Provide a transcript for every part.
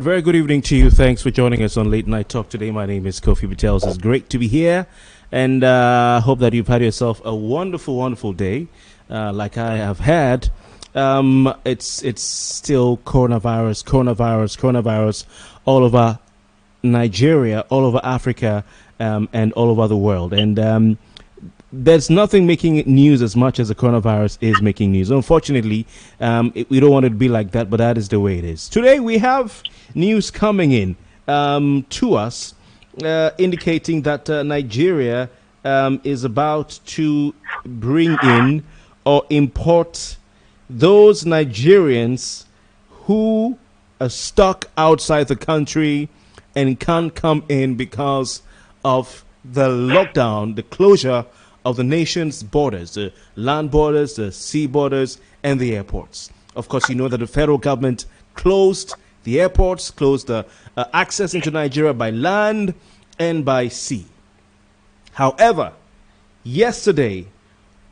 Very good evening to you. Thanks for joining us on Late Night Talk today. My name is Kofi Bartels. It's great to be here, and hope that you've had yourself a wonderful, wonderful day, like I have had. It's still coronavirus all over Nigeria, all over Africa, and all over the world. And there's nothing making news as much as the coronavirus is making news. Unfortunately, we don't want it to be like that, but that is the way it is. Today, we have news coming in to us indicating that Nigeria is about to bring in or import those Nigerians who are stuck outside the country and can't come in because of the lockdown, the closure of the nation's borders, the land borders, the sea borders, and the airports. Of course, you know that the federal government closed the airports, closed the access into Nigeria by land and by sea. However, yesterday,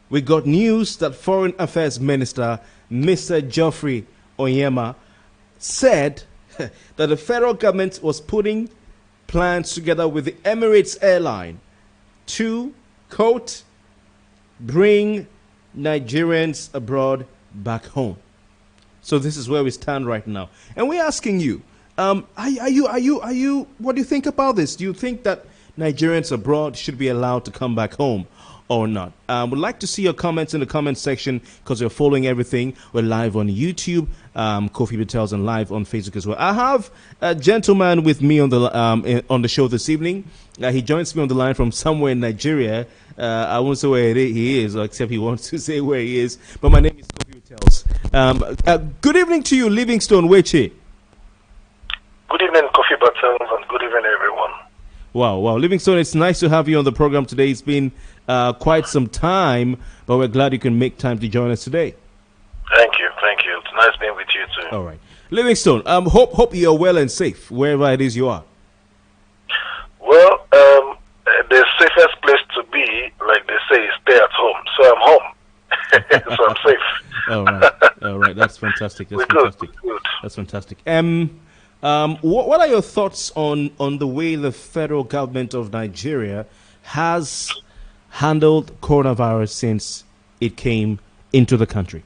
we got news that Foreign Affairs Minister Mr. Geoffrey Onyema said that the federal government was putting plans together with the Emirates airline to, quote, bring Nigerians abroad back home. So this is where we stand right now, and we're asking you, what do you think about this? Do you think that Nigerians abroad should be allowed to come back home or not? Would like to see your comments in the comment section because you're following everything. We're live on YouTube, Kofi Bartels, and live on Facebook as well. I have a gentleman with me on the show this evening. He joins me on the line from somewhere in Nigeria. I won't say where he is, except he wants to say where he is. But my name is Kofi Bartels. Good evening to you, Livingstone, Wechie. Good evening, Kofi Bartels, and good evening, everyone. Wow. Livingstone, it's nice to have you on the program today. It's been quite some time, but we're glad you can make time to join us today. Thank you. It's nice being with you, too. All right. Livingstone, hope you're well and safe, wherever it is you are. Well, the safest place to be, like they say, is stay at home. So I'm home. So I'm safe. All right. That's fantastic. Good. That's fantastic. What are your thoughts on the way the federal government of Nigeria has handled coronavirus since it came into the country?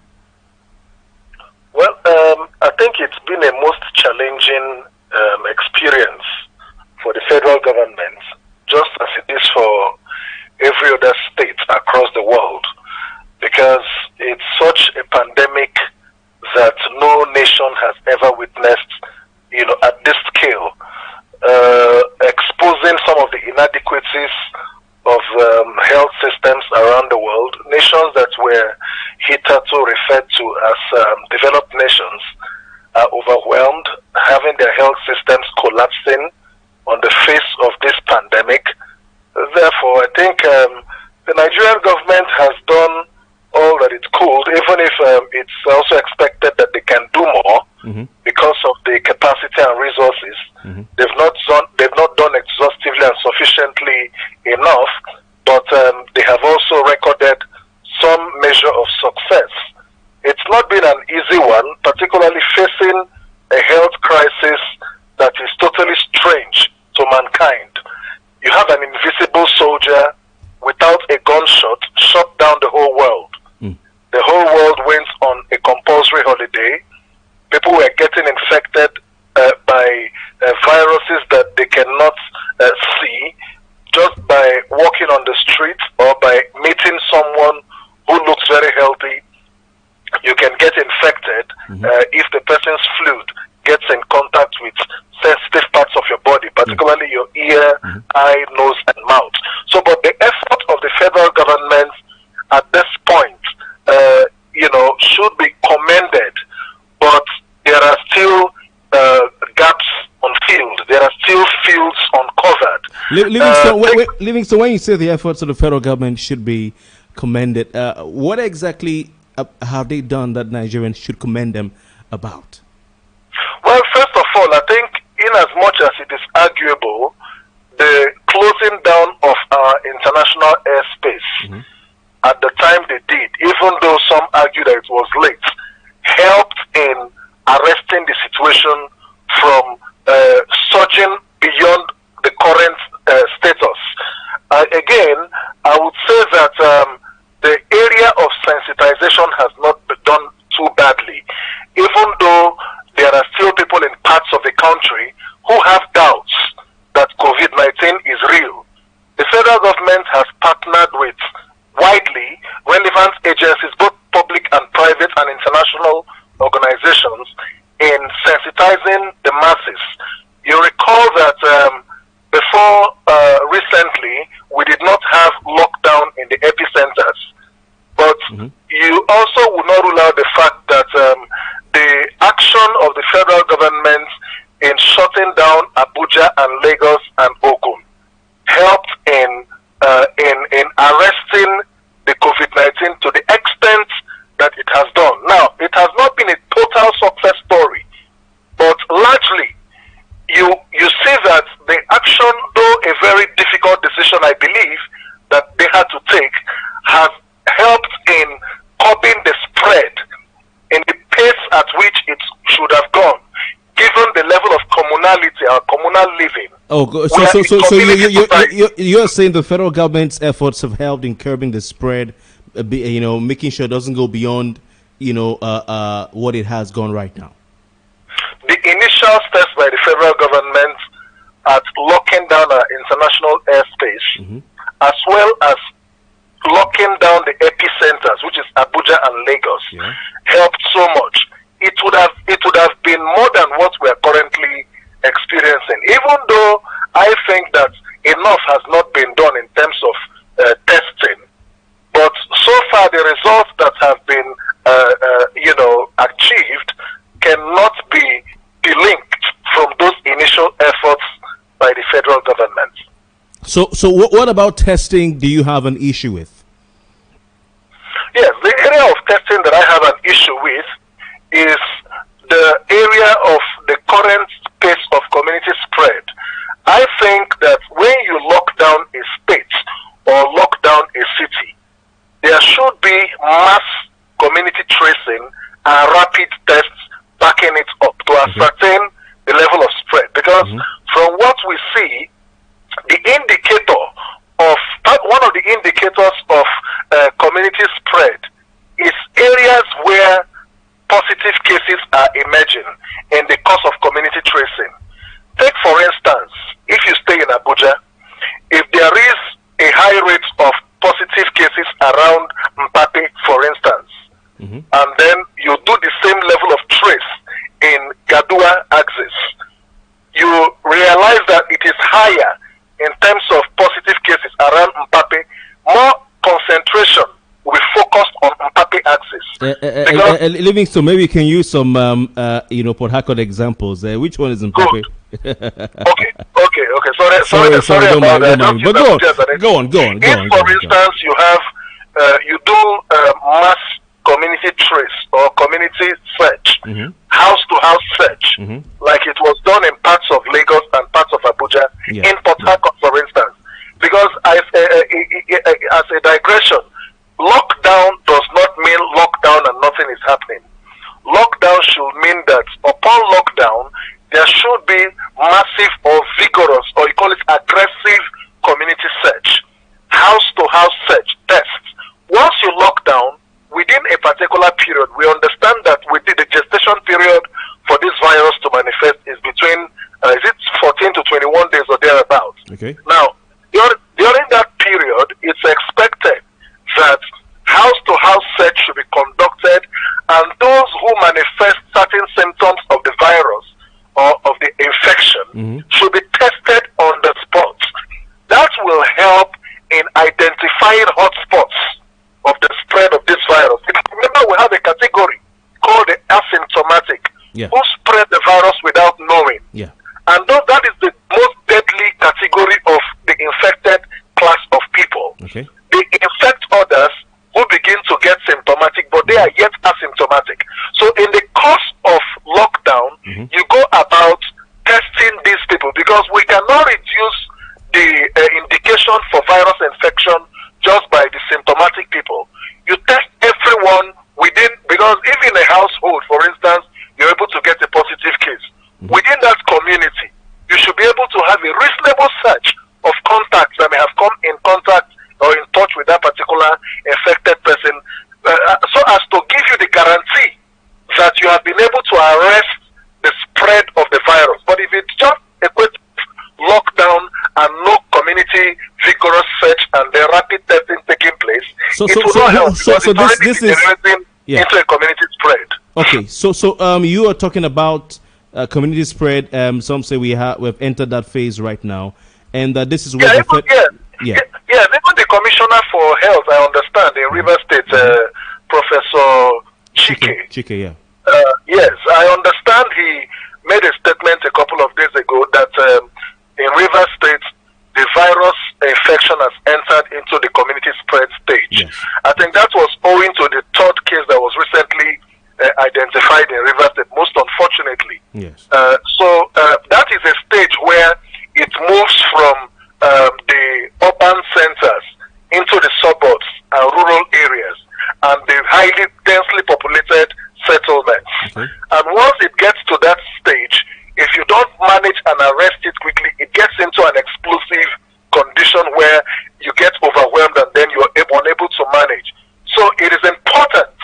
Well, I think it's been a most challenging experience for the federal government, just as it is for every other state across the world, because it's such a pandemic that no nation has ever witnessed, at this scale, exposing some of the inadequacies of health systems around the world. Nations that were hitherto referred to as developed nations are overwhelmed, having their health systems collapsing on the face of this pandemic. Therefore, I think the Nigerian government has done all that it could, even if it's also expected that they can do more because of the capacity and resources. They've not done exhaustively and sufficiently enough, but they have also recorded some measure of success. It's not been an easy one, particularly facing a health crisis that is totally strange to mankind. You have an invisible soldier without a gunshot shut down the whole world. The whole world went on a compulsory holiday. People were getting infected by viruses that they cannot see just by walking on the street or by meeting someone who looks very healthy. You can get infected if the person's fluid gets in contact with sensitive parts of your body, particularly your ear, eye, nose, and mouth. So, but the effort of the federal government at this point, should be commended, but there are still gaps on field. There are still fields uncovered. Livingstone, when you say the efforts of the federal government should be commended, what exactly have they done that Nigerians should commend them about? Well, first of all, I think in as much as it is arguable, the closing down of our international airspace at the time they did, even though some argue that it was late, helped in arresting the situation from surging beyond the current status. Again, I would say that the area of sensitization has not been done too badly, even though there are still people in parts of the country who have doubts that COVID-19 is real. The federal government has partnered with widely relevant agencies, both public and private and international organizations, in sensitizing the masses. You recall that before recently, we did not have lockdown in the epicenters, but you also would not rule out the fact that the action of the federal government in shutting down Abuja and Lagos and Ogun helped in arresting the COVID-19 to the extent that it has done. Now, it has not been a total success story, but largely you see that the action, though a very difficult decision, I believe, that they had to take, has helped in curbing the spread in the pace at which it should have gone, given the level of communality or communal living. Oh, so you're saying the federal government's efforts have helped in curbing the spread, making sure it doesn't go beyond, what it has gone right now. The initial steps by the federal government at locking down our international airspace, as well as locking down the epicenters, which is Abuja and Lagos, helped so much. It would have been more than what we are currently experiencing, even though I think that enough has not been done in terms of testing. But so far, the results that have been achieved cannot be delinked from those initial efforts by the federal government. So what about testing do you have an issue with? Yes, the area of testing that I have an issue with is the area of the current pace of community spread. I think that when you lock down a state or lock down a city, there should be mass community tracing and rapid tests backing it up to ascertain the level of spread. Because from what we see, the indicator of one of the indicators of community spread is areas where positive cases are emerging in the course of community tracing. Take, for instance, if you stay in Abuja, if there is a high rate of positive cases around Mpape, for instance, and then you do the same level of trace in Gadua axis, you realize that it is higher in terms of positive cases around Mpape. More concentration will be focused on Mpape axis. Livingstone, maybe you can use some, Port Harcourt examples. Which one is Mpape? Okay. Sorry don't about that. mind. But go on. If, for instance, you have, you do mass community trace or community search, house-to-house search, like it was done in parts of Lagos and parts of Abuja, in Port Harcourt, for instance. Because as a digression, lockdown does not mean lockdown and nothing is happening. Lockdown should mean that upon lockdown, there should be massive or vigorous, or you call it aggressive community search, house-to-house search, tests. Once you lock down, within a particular period, we understand that within the gestation period for this virus to manifest is between, is it 14 to 21 days or thereabouts? Okay. Now, during that period, it's expected that house-to-house search should be conducted, and those who manifest certain symptoms of the virus or of the infection should be tested on the spot. That will help in identifying hotspots of the spread of this virus. Remember, we have a category called the asymptomatic, who spread the virus without knowing. And that is the most deadly category of the infected class of people. Okay. They infect others who begin to get symptomatic, but they are yet asymptomatic. So in the course of lockdown, you go about testing these people, because we cannot reduce the indication for virus infection just by the symptomatic people. You test everyone within, because if in a household, for instance, you're able to get a positive case, within that community, you should be able to have a reasonable search of contacts that may have come in contact or in touch with that particular infected person, so as to give you the guarantee that you have been able to arrest the spread of the virus. But if it's just a quick lockdown and no community vigorous search and the rapid testing taking place, it will not help, because this is into a community spread. Okay, so you are talking about community spread. Some say we've entered that phase right now, and this is where Yes, even the Commissioner for Health, I understand, in River State, Professor Chike. Yes, I understand he made a statement a couple of days ago that in River State, the virus infection has entered into the community spread stage. I think that was owing to the third case that was recently identified in River State, most unfortunately. So that is a stage where it moves from the urban centers into the suburbs and rural areas and the highly densely populated settlements. And once it gets to that stage, if you don't manage and arrest it quickly, it gets into an explosive condition where you get overwhelmed and then you're unable to manage. So it is important,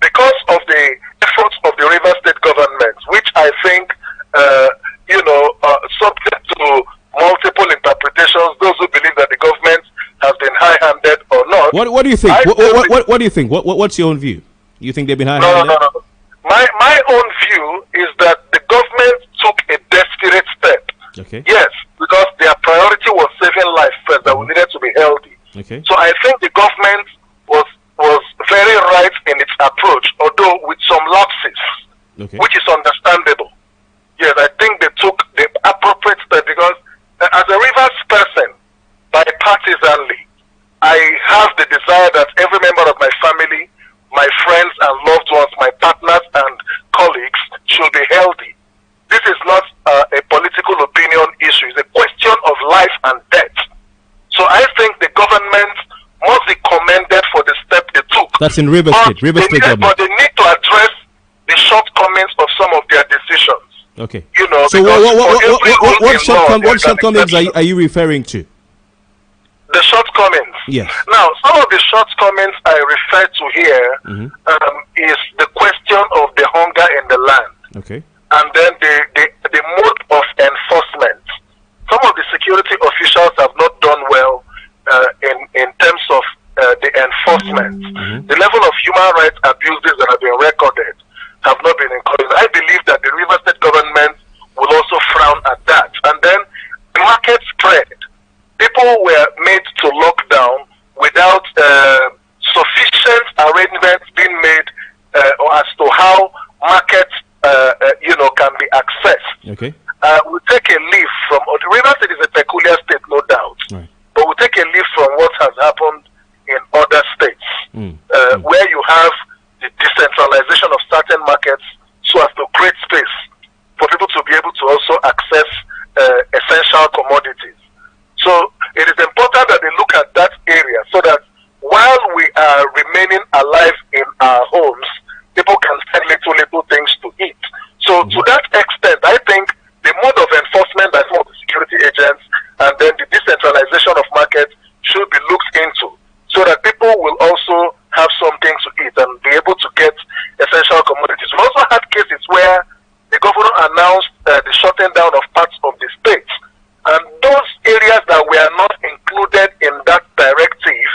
because of the efforts of the River State government, which I think, subject to multiple interpretations, those who believe that the government has been high-handed or not. What do you think? What do you think? What's your own view? You think they've been high-handed? No. My own view is that the government took a desperate step. Yes, because their priority was saving life first, that we needed to be healthy. So I think the government was very right in its approach, although with some lapses, which is understandable. Yes, I think they took the appropriate step, because as a Rivers person, bipartisanly, I have the desire that every member of my family, my friends and loved ones, my partners and colleagues should be healthy. This is not a political opinion issue. It's a question of life and death. So I think the government must be commended for the step they took. That's in River State government. But they need to address the shortcomings of some of their decisions. So what shortcomings are you referring to? The shortcomings. Yes. Now, some of the shortcomings I refer to here is the question of the hunger in the land. Okay. And then the mode of enforcement. Some of the security enforcement, the level of human rights abuses that have been recorded have not been encouraged. I believe that the River State government will also frown at that. And then the market spread. People were made to lock down without sufficient arrangements being made as to how markets, can be accessed. Okay. We take a leaf from the River State is a peculiar state, no doubt. Right. But we take a leaf from what has happened in other states, where you have the decentralization of certain markets so as to create space for people to be able to also access essential commodities. So it is important that they look at that area so that while we are remaining alive in our homes, people can find little things to eat. So to that extent, I think the mode of enforcement by some of the security agents and then the decentralization of markets should be looked into so that people will also have something to eat and be able to get essential commodities. We also had cases where the governor announced the shutting down of parts of the state, and those areas that were not included in that directive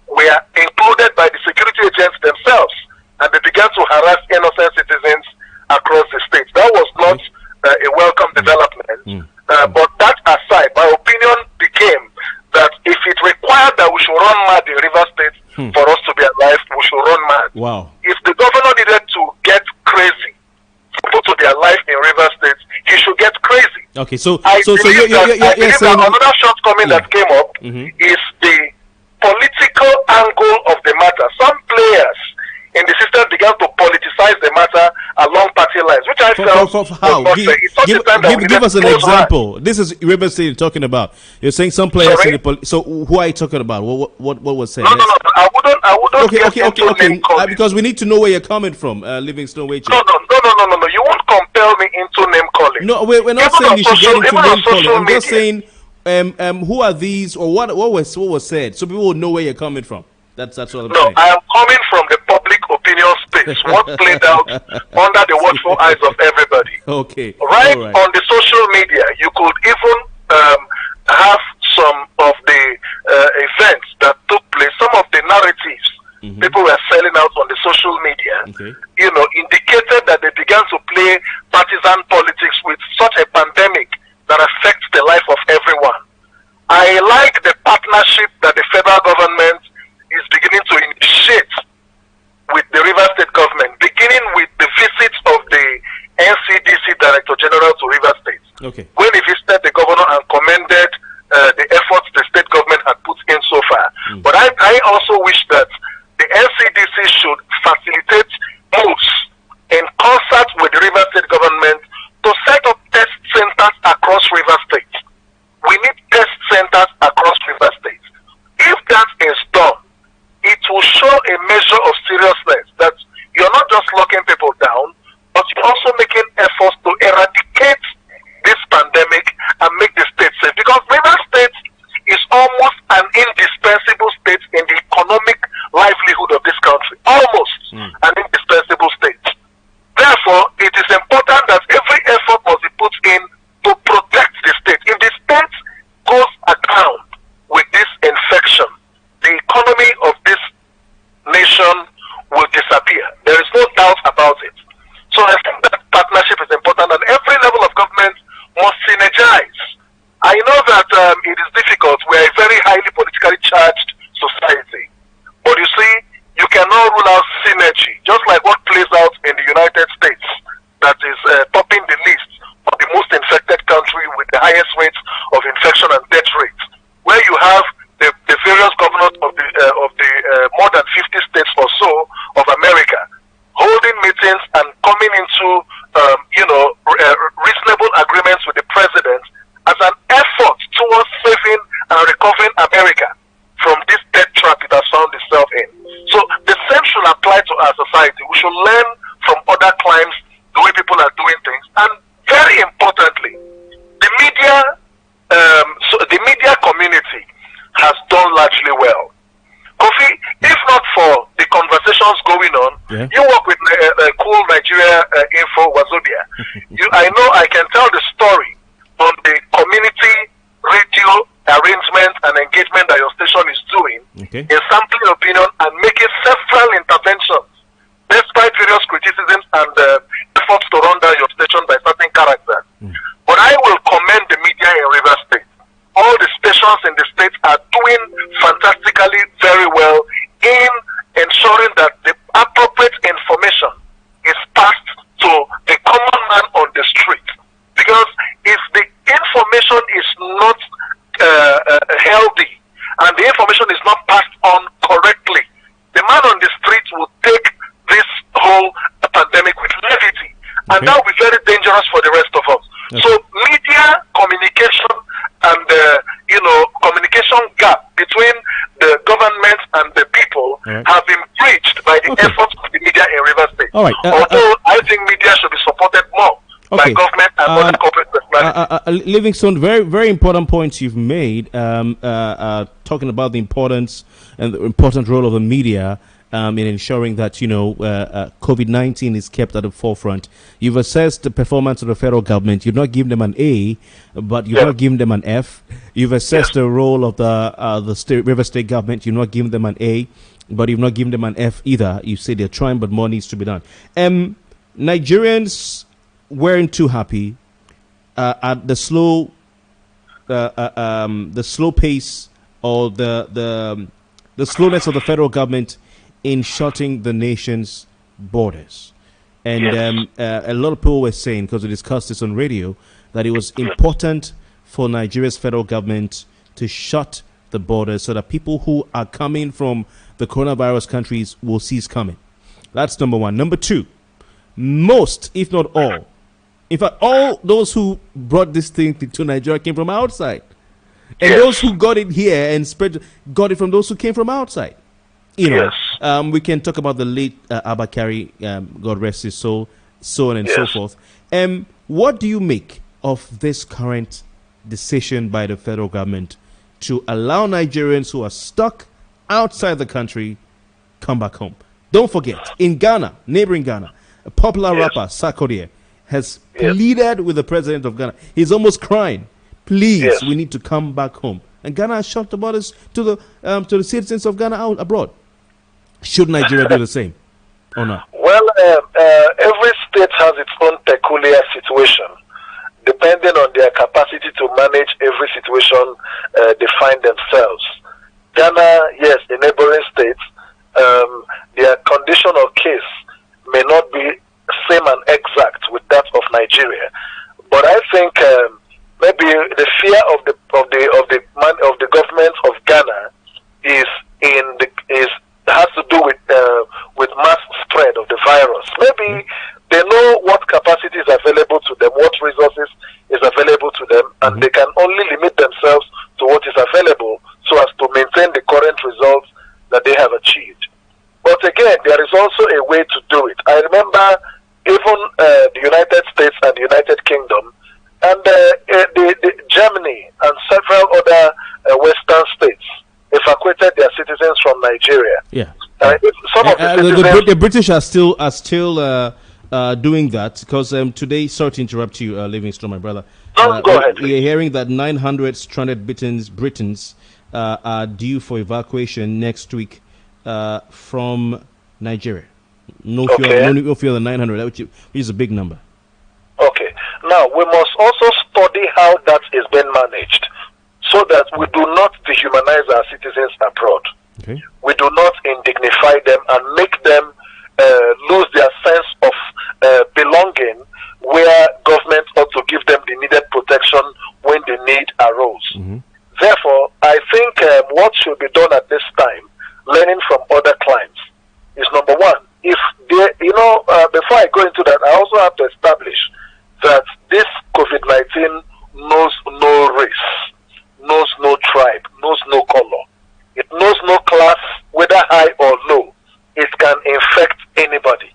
were included by the security agents themselves, and they began to harass innocent citizens across the state. That was not a welcome development. But that aside, my opinion became that if it required that we should run mad in River State for us to be alive, we should run mad. Wow. If the governor needed to get crazy for people to be alive in River State, he should get crazy. Okay, so I believe that another shortcoming that came up is the political angle of the matter. Some players in the system began to politicize the matter along party lines, which I felt how? Give us an example. This is River State you're talking about. You're saying some players in the so who are you talking about? What was said? No. I wouldn't. Okay. Because we need to know where you're coming from, Livingstone, Wechie. No. You won't compel me into name calling. No, we're not saying you should get into name calling. I'm just saying, who are these, or what was said, so people will know where you're coming from. That's all I'm saying. No, I am coming from the public opinion space. What played out under the watchful eyes of everybody. Okay. Right on the social media, you could even have some of the events that took place, some of the narratives people were selling out on the social media, indicated that they began to play partisan politics with such a pandemic that affects the life of everyone. I like the partnership that the federal government is beginning to initiate with the River State government, beginning with the visit of the NCDC Director General to River State. Okay. When he visited the governor and commended the efforts the state government had put in so far. But I also wish that the NCDC should facilitate moves in concert with the River State government to set up test centers across River State. We need test centers across River State. If that is done, it will show a measure of seriousness that you're not just locking people down, but you're also making efforts to eradicate this pandemic and make the state safe. Because River State is almost an indispensable state in the economic livelihood of this country. Almost an indispensable state. Therefore, it is important that every effort must be put in to protect the state. If the state goes aground with this infection, the economy of this nation will disappear. There is no doubt about it. So I think that partnership is important, and every level of government must synergize. I know that it is difficult. We are a very highly politically charged society. But you see, you cannot rule out synergy, just like what plays out in the United States, that is topping the list of the most infected country with the highest rates of infection and death rates, where you have the various governors of the more than 50 states or so of America holding meetings and coming into reasonable agreements with the president as an effort towards saving and recovering America from this death trap it has found itself in. So the same should apply to our society. We should learn from other climes the way people are doing things, and very importantly, the media community has done largely well. Kofi, if not for the conversations going on, you work with Cool Nigeria Info Wazobia. I know I can tell the story on the community radio arrangement and engagement that your station is doing Okay. in sampling opinion and making several interventions, despite various criticisms and efforts to run down your station by certain characters. But I will commend the media in Rivers State. All the stations in the state are doing fantastically very well in ensuring that the appropriate information is passed to the common man on the street. Because if the information is not healthy and the information is not passed on correctly, the man on the street will take this whole pandemic with levity, and that will be very dangerous for the rest of us. So media communication and communication gap between the government and the people have been breached by the efforts of the media in Rivers State. All right. Although I think media should be supported more by government and other corporate personalities. Livingstone, very, very important points you've made, talking about the importance and the important role of the media in ensuring that, COVID-19 is kept at the forefront. You've assessed the performance of the federal government. You've not given them an A, but you've not given them an F. You've assessed the role of the River State government. You've not given them an A, but you've not given them an F either. You say they're trying, but more needs to be done. Nigerians weren't too happy at the slow pace or the slowness of the federal government in shutting the nation's borders. And a lot of people were saying, because we discussed this on radio, that it was important for Nigeria's federal government to shut the borders so that people who are coming from the coronavirus countries will cease coming. That's number one. Number two, most, if not all, in fact, all those who brought this thing to Nigeria came from outside. And those who got it here and got it from those who came from outside. We can talk about the late Abakari, God rest his soul, so on and so forth. What do you make of this current decision by the federal government to allow Nigerians who are stuck outside the country come back home? Don't forget, in Ghana, neighboring Ghana, a popular rapper, Sarkodie, has pleaded with the president of Ghana. He's almost crying. Please, we need to come back home. And Ghana has shut the borders to the citizens of Ghana out abroad. Should Nigeria do the same or not? Well, every state has its own peculiar situation, depending on their capacity to manage every situation they find themselves. Ghana, yes, the neighboring states, their condition or case may not be same and exact with that of Nigeria, but I think maybe the fear of the government of Ghana has to do with mass spread of the virus. Maybe they know what capacity is available to them, what resources is available to them, and they can only limit themselves to what is available so as to maintain the current results that they have achieved. But again, there is also a way to do it. I remember even the United States and the United Kingdom and the Germany and several other Western states evacuated their citizens from Nigeria. The British are still doing that because today, sorry to interrupt you, Livingstone, my brother. Go ahead. We are hearing that 900 stranded Britons are due for evacuation next week from Nigeria. No fewer than 900, which is a big number. Okay. Now, we must also study how that is being managed so that we do not dehumanize our citizens abroad. Okay. We do not indignify them and make them lose their sense of belonging, where government ought to give them the needed protection when the need arose. Therefore, I think what should be done at this time, learning from other climes, is number one, if they, before I go into that, I also have to establish that this COVID-19 knows no race, knows no tribe, knows no color. It knows no class, whether high or low. It can infect anybody.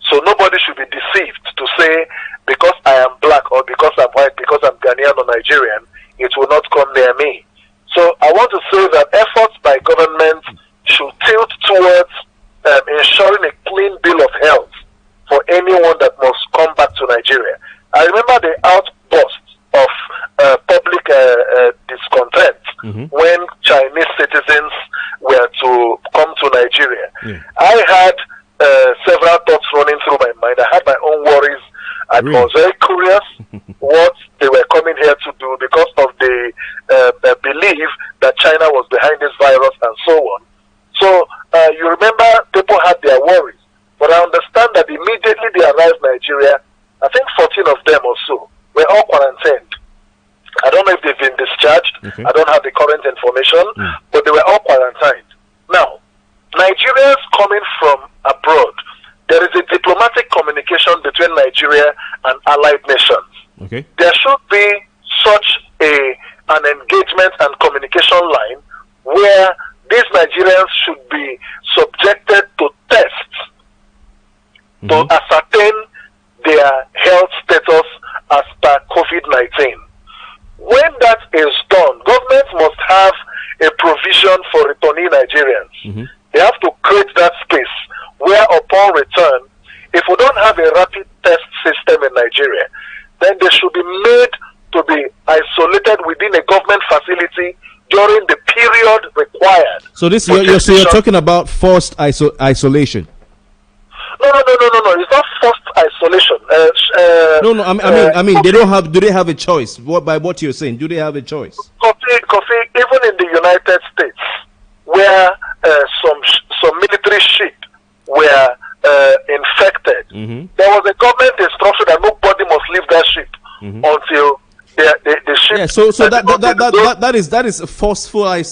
So nobody should be deceived to say, because I am black or because I'm white, because I'm Ghanaian or Nigerian, it will not come near me. So I want to say that efforts by government should tilt towards ensuring a clean bill of health for anyone that must come back to Nigeria. I remember the outburst of public discontent when Chinese citizens were I was very curious what they were coming here to do because of the belief that China was behind this virus and so on. So you remember people had their worries. But I understand that immediately they arrived in Nigeria, I think 14 of them or so were all quarantined. I don't know if they've been discharged. Okay. I don't have the current information, but they were all quarantined. Now, Nigerians coming from abroad, there is a diplomatic communication between Nigeria and allied nations. Okay. There should be such an engagement and communication line where these Nigerians should be subjected to tests to ascertain their health status as per COVID-19. When that is done, government must have a provision for returning Nigerians. They have to create that space where upon return, if we don't have a rapid test system in Nigeria, then they should be made to be isolated within a government facility during the period required. So this you're talking about forced isolation. No. It's not forced isolation. I mean, they don't have. Do they have a choice? By what you're saying, do they have a choice? Kofi, even in the United States, where some military ship were infected, there was a government instruction that nobody must leave that ship until the ship. Yeah, so that is forceful. I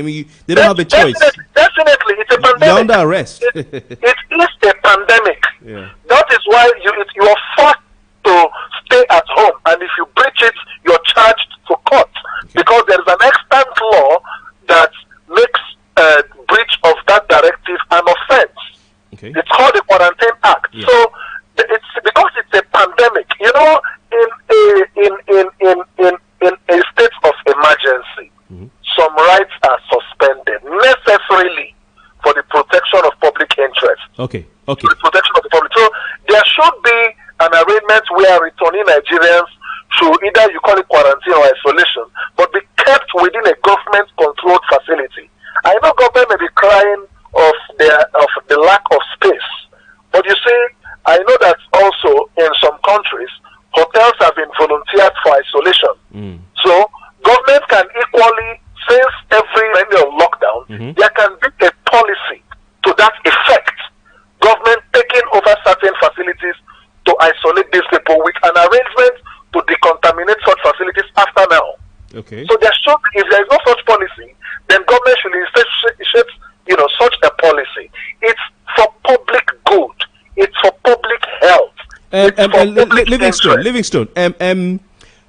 mean, they don't have a choice. Definitely, it's a pandemic. They're under arrest. It is a pandemic. Yeah. That is why you are forced to stay at home, and if you breach it, you're charged for court because there is an extant law that makes breach of that directive an offense. Okay. It's called the Quarantine Act. Yeah. So it's because it's a pandemic. You know, in a state of emergency, some rights are suspended necessarily for the protection of public interest. Okay. For the protection of the public. So there should be an arrangement where returning Nigerians should either you call it quarantine or isolation, but be kept within a government-controlled facility. I know government may be crying of the lack of space, but you see, I know that also in some countries, hotels have been volunteered for isolation. So government can equally, since every lockdown, there can be a policy to that effect. Government taking over certain facilities to isolate these people with an arrangement to decontaminate such facilities after now. Okay. So there should, if there is no such policy, then government should instead shape, such a policy. It's for public good. It's for public health. Livingstone.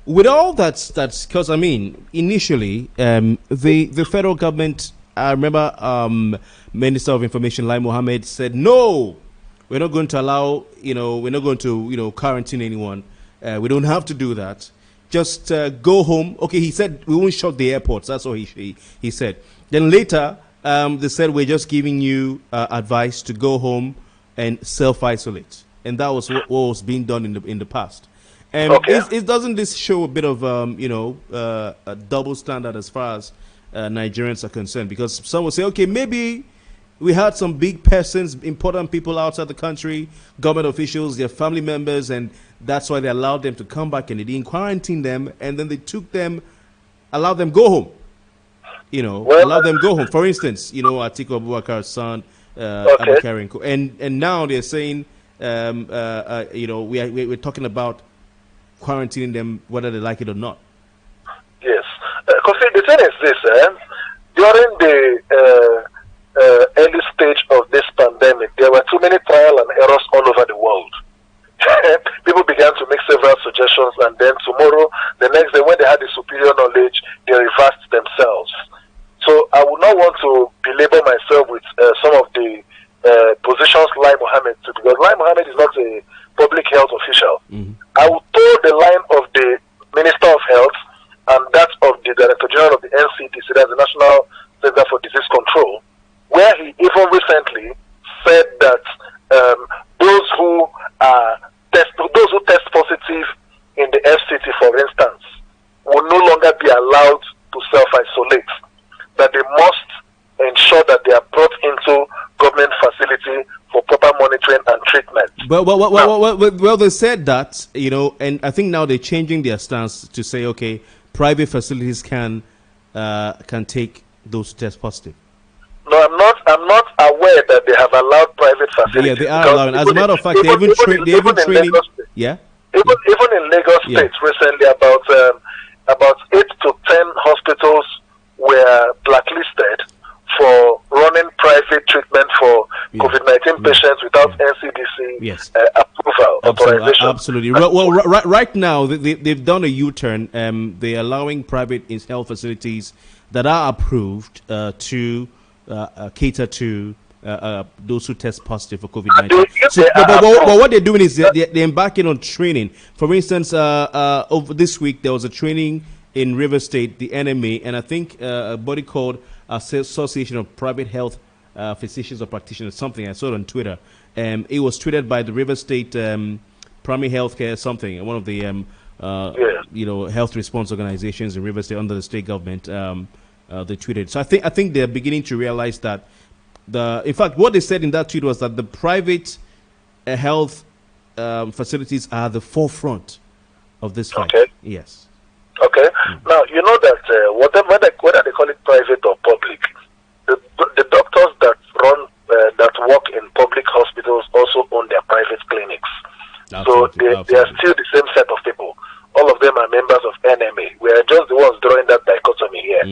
With all that's because I mean, initially, the federal government. I remember Minister of Information Lai Mohammed said, "No, we're not going to allow. We're not going to quarantine anyone. We don't have to do that. Just go home." Okay, he said we won't shut the airports. That's what he said. Then later, they said we're just giving you advice to go home and self-isolate, and that was what was being done in the past. Doesn't this show a bit of a double standard as far as Nigerians are concerned? Because some will say, okay, maybe we had some big persons, important people outside the country, government officials, their family members, and that's why they allowed them to come back and they didn't quarantine them, and then they took them, allowed them go home. Allow them go home. For instance, Atiku Abubakar's son, Abubakar, and now they're saying, we're talking about quarantining them whether they like it or not. Yes, because the thing is this: during the early stage of this pandemic, there were too many trial and errors all over the world. People began to make several suggestions, and then the next day, when they had the superior knowledge, they reversed themselves. So I would not want to belabor myself with some of the positions Lai Mohammed took, because Lai Mohammed is not a public health official. I would toe the line of the Minister of Health and that of the Director General of the NCDC, that's the National Center for Disease Control, where he even recently said that those who test positive in the FCT, for instance, will no longer be allowed to self-isolate, that they must ensure that they are brought into government facility for proper monitoring and treatment. Well, they said that, and I think now they're changing their stance to say, okay, private facilities can take those who test positive. No, I'm not aware that they have allowed private facilities. Yeah, they are allowing. As a matter of fact, they even training. Yeah. Even in Lagos State recently, about 8 to 10 hospitals were blacklisted for running private treatment for COVID-19 patients without NCDC approval, authorization. Absolutely. Well, right now, they've done a U-turn. They're allowing private health facilities that are approved to cater to those who test positive for COVID-19. But what they're doing is they're embarking on training. For instance, over this week, there was a training in River State, the NMA, and I think a body called Association of Private Health Physicians or Practitioners, something I saw it on Twitter. It was tweeted by the River State Primary Healthcare something, one of the health response organizations in River State under the state government. They tweeted. So I think they're beginning to realize that in fact, what they said in that tweet was that the private health facilities are the forefront of this fight. Okay. Yes. Okay. Now, you know that whether they call it private or public, the doctors that that work in public hospitals also own their private clinics. Absolutely. So they are still the same set of people. All of them are members of NMA. We are just the ones drawing that dichotomy here.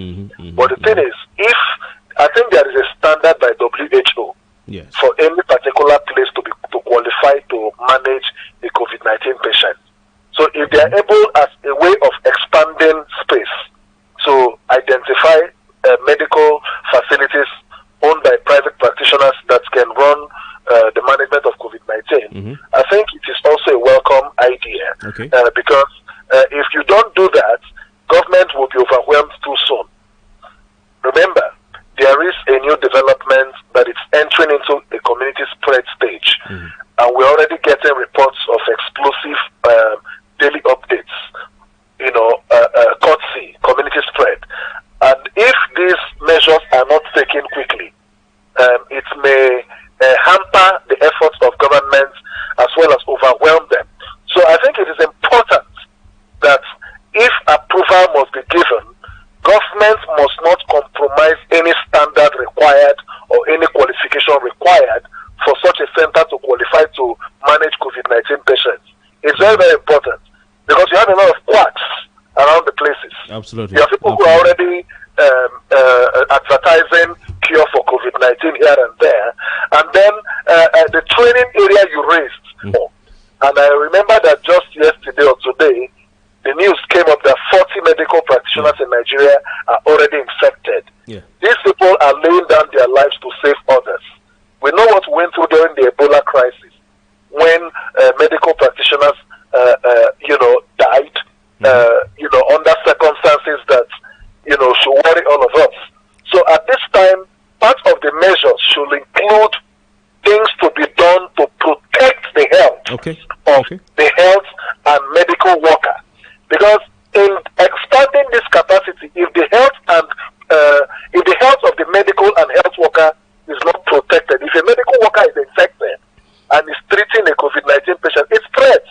But the thing is, I think there is a standard by WHO for any particular place to qualify to manage the COVID-19 patient. So if they are able, as a way of expanding space, to identify medical facilities owned by private practitioners that can run the management of COVID-19, I think it is also a welcome idea. Because if you don't do that, government will be overwhelmed too soon. Remember, there is a new development that it's entering into the community spread stage. And we're already getting reports of explosive daily updates, courtesy, community spread. And if these measures are not taken quickly, it may hamper the efforts of government as well as overwhelm them. So I think it is important that if approval must be given, government must not compromise any standard required or any qualification required for such a center to qualify to manage COVID-19 patients. It's very, very important because you have a lot of quacks around the places. Absolutely. You have people who are already advertising cure for COVID-19 here and there. And then the training area you raised. And I remember that just yesterday or today, the news came up that 40 medical practitioners in Nigeria are already infected. These people are laying down their lives to save others. We know what we went through during the Ebola crisis when medical practitioners, died, under circumstances that, should worry all of us. So at this time, part of the measures should include things to be done to protect the health of the health and medical worker. Because in expanding this capacity, if the health of the medical and health worker is not protected, if a medical worker is infected and is treating a COVID-19 patient, it spreads.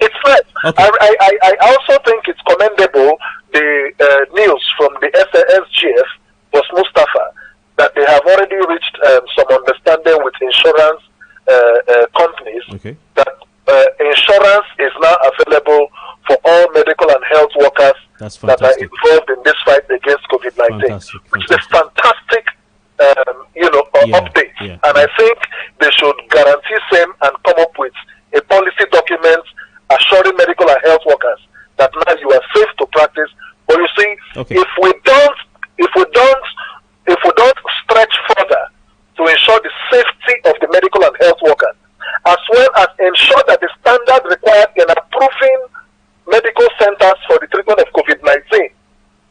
It spreads. I also think it's commendable the news from the SGF was Mustafa that they have already reached some understanding with insurance companies that insurance is now available for all medical and health workers that are involved in this fight against COVID-19, which is a fantastic, update. And I think they should guarantee same and come up with a policy document assuring medical and health workers that now you are safe to practice. But you see, if we don't stretch further to ensure the safety of the medical and health workers, as well as ensure that the standard required in approving medical centers for the treatment of COVID-19,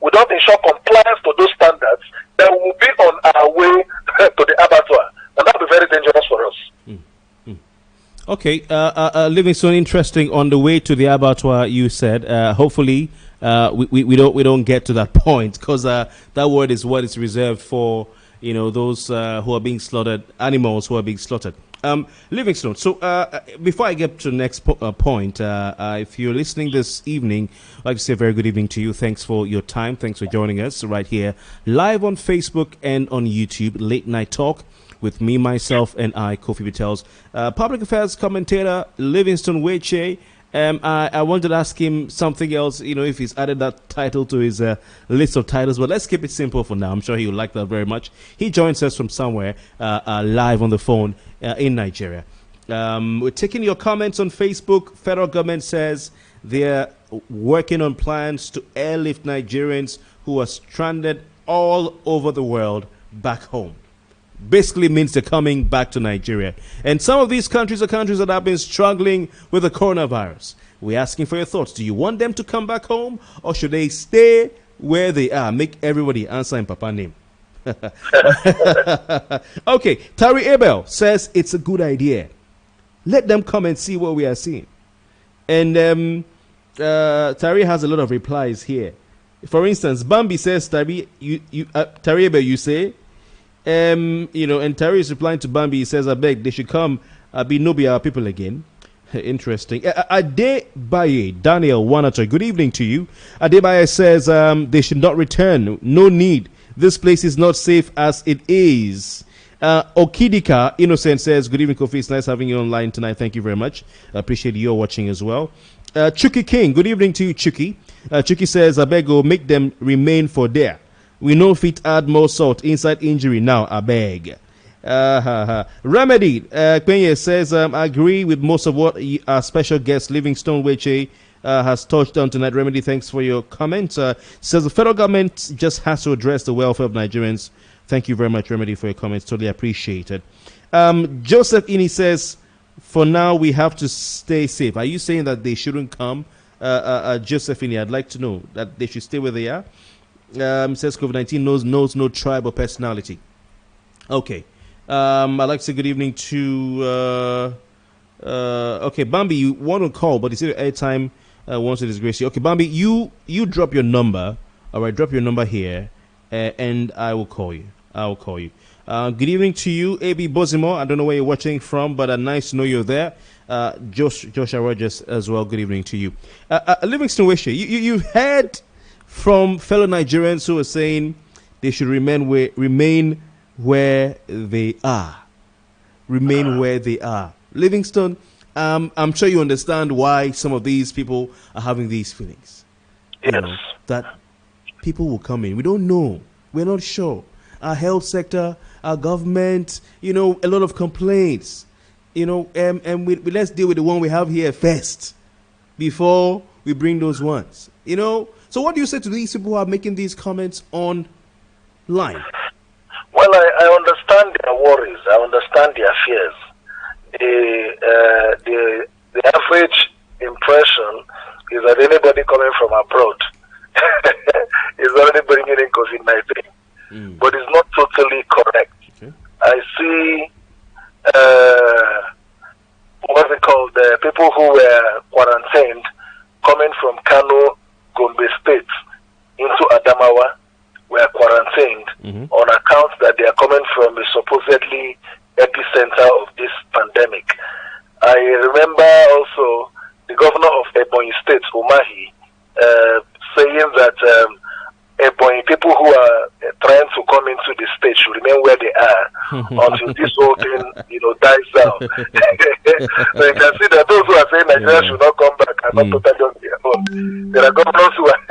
we don't ensure compliance to those standards, then we will be on our way to the abattoir. And that will be very dangerous for us. Okay, Livingstone, interesting. On the way to the abattoir, you said. Hopefully, we don't get to that point, because that word is what is reserved for those who are being slaughtered, animals who are being slaughtered. Livingstone. So before I get to the next point, if you're listening this evening, I'd like to say a very good evening to you. Thanks for your time. Thanks for joining us right here live on Facebook and on YouTube. Late Night Talk with me, myself, and I, Kofi Bartels. Public affairs commentator Livingstone Wechie. I wanted to ask him something else, if he's added that title to his list of titles, but let's keep it simple for now. I'm sure he would like that very much. He joins us from somewhere live on the phone in Nigeria. We're taking your comments on Facebook. Federal government says they're working on plans to airlift Nigerians who are stranded all over the world back home. Basically means they're coming back to Nigeria. And some of these countries are countries that have been struggling with the coronavirus. We're asking for your thoughts. Do you want them to come back home, or should they stay where they are? Make everybody answer in Papa name. Okay, Tari Abel says it's a good idea. Let them come and see what we are seeing. And Tari has a lot of replies here. For instance, Bambi says, Tari Abel, you say, and Terry is replying to Bambi. He says, I beg, they should come be no be our people again. Interesting. Adebaye, Daniel Wanato, good evening to you. Adebaye says they should not return. No need. This place is not safe as it is. Okidika Innocent says, good evening, Kofi. It's nice having you online tonight. Thank you very much. I appreciate your watching as well. Chucky King, good evening to you, Chucky. Chucky says, I beg, make them remain for there. We know fit add more salt inside injury now, I beg. Remedy, Kwenye says, I agree with most of what our special guest, Livingstone Wechie, has touched on tonight. Remedy, thanks for your comment. Says the federal government just has to address the welfare of Nigerians. Thank you very much, Remedy, for your comments. Totally appreciated. Joseph Ini says, for now, we have to stay safe. Are you saying that they shouldn't come? Joseph Ini, I'd like to know that they should stay where they are. Says COVID-19 knows no tribe or personality. Okay. I'd like to say good evening to okay, Bambi, you want to call, but it's your airtime wants to disgrace you. Okay, Bambi, you drop your number. All right, drop your number here, and I will call you. Good evening to you, AB Bozimo. I don't know where you're watching from, but nice to know you're there. Joshua Rogers as well. Good evening to you. Livingstone Wechie, you've heard from fellow Nigerians who are saying they should remain where they are. Remain where they are. Livingstone, I'm sure you understand why some of these people are having these feelings. Yes. That people will come in. We don't know. We're not sure. Our health sector, our government, a lot of complaints. And let's deal with the one we have here first before we bring those ones. So what do you say to these people who are making these comments online? Well, I understand their worries. I understand their fears. The average impression is that anybody coming from abroad is already bringing in COVID-19. But it's not totally correct. Okay. I see what's it called? The people who were quarantined coming from Kano, Gombe State into Adamawa were quarantined on account that they are coming from the supposedly epicenter of this pandemic. I remember also the governor of Ebonyi State, Umahi, saying that Ebonyi people who are trying to come into the state should remain where they are until this whole thing, dies down. So you can see that those who are saying Nigeria should not come back are not totally on their own. There are governors who are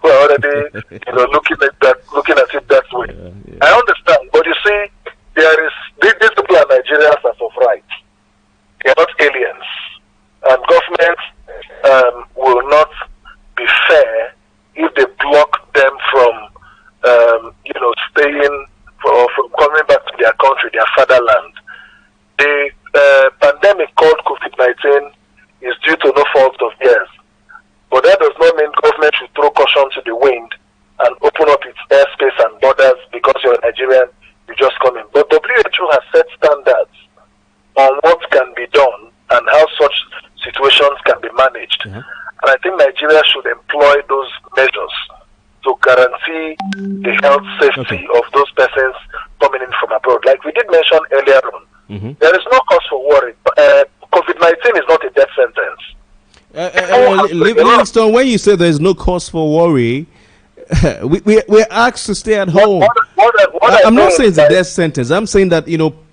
already, looking at it that way. I understand, but you see, these people are Nigerians as of right. They are not aliens, and government will not be fair if they block them from, staying or from coming back to their country, their fatherland. The pandemic called COVID-19 is due to no fault of theirs. But that does not mean government should throw caution to the wind and open up its airspace and borders because you're a Nigerian, you just come in. But WHO has set standards on what can be done and how such situations can be managed. And I think Nigeria should employ those measures to guarantee the health safety of those persons coming in from abroad. Like we did mention earlier on, There is no cause for worry. COVID-19 is not a death sentence. Livingstone, when you say there's no cause for worry, we're asked to stay at home. I'm not saying it's a death sentence. I'm saying that,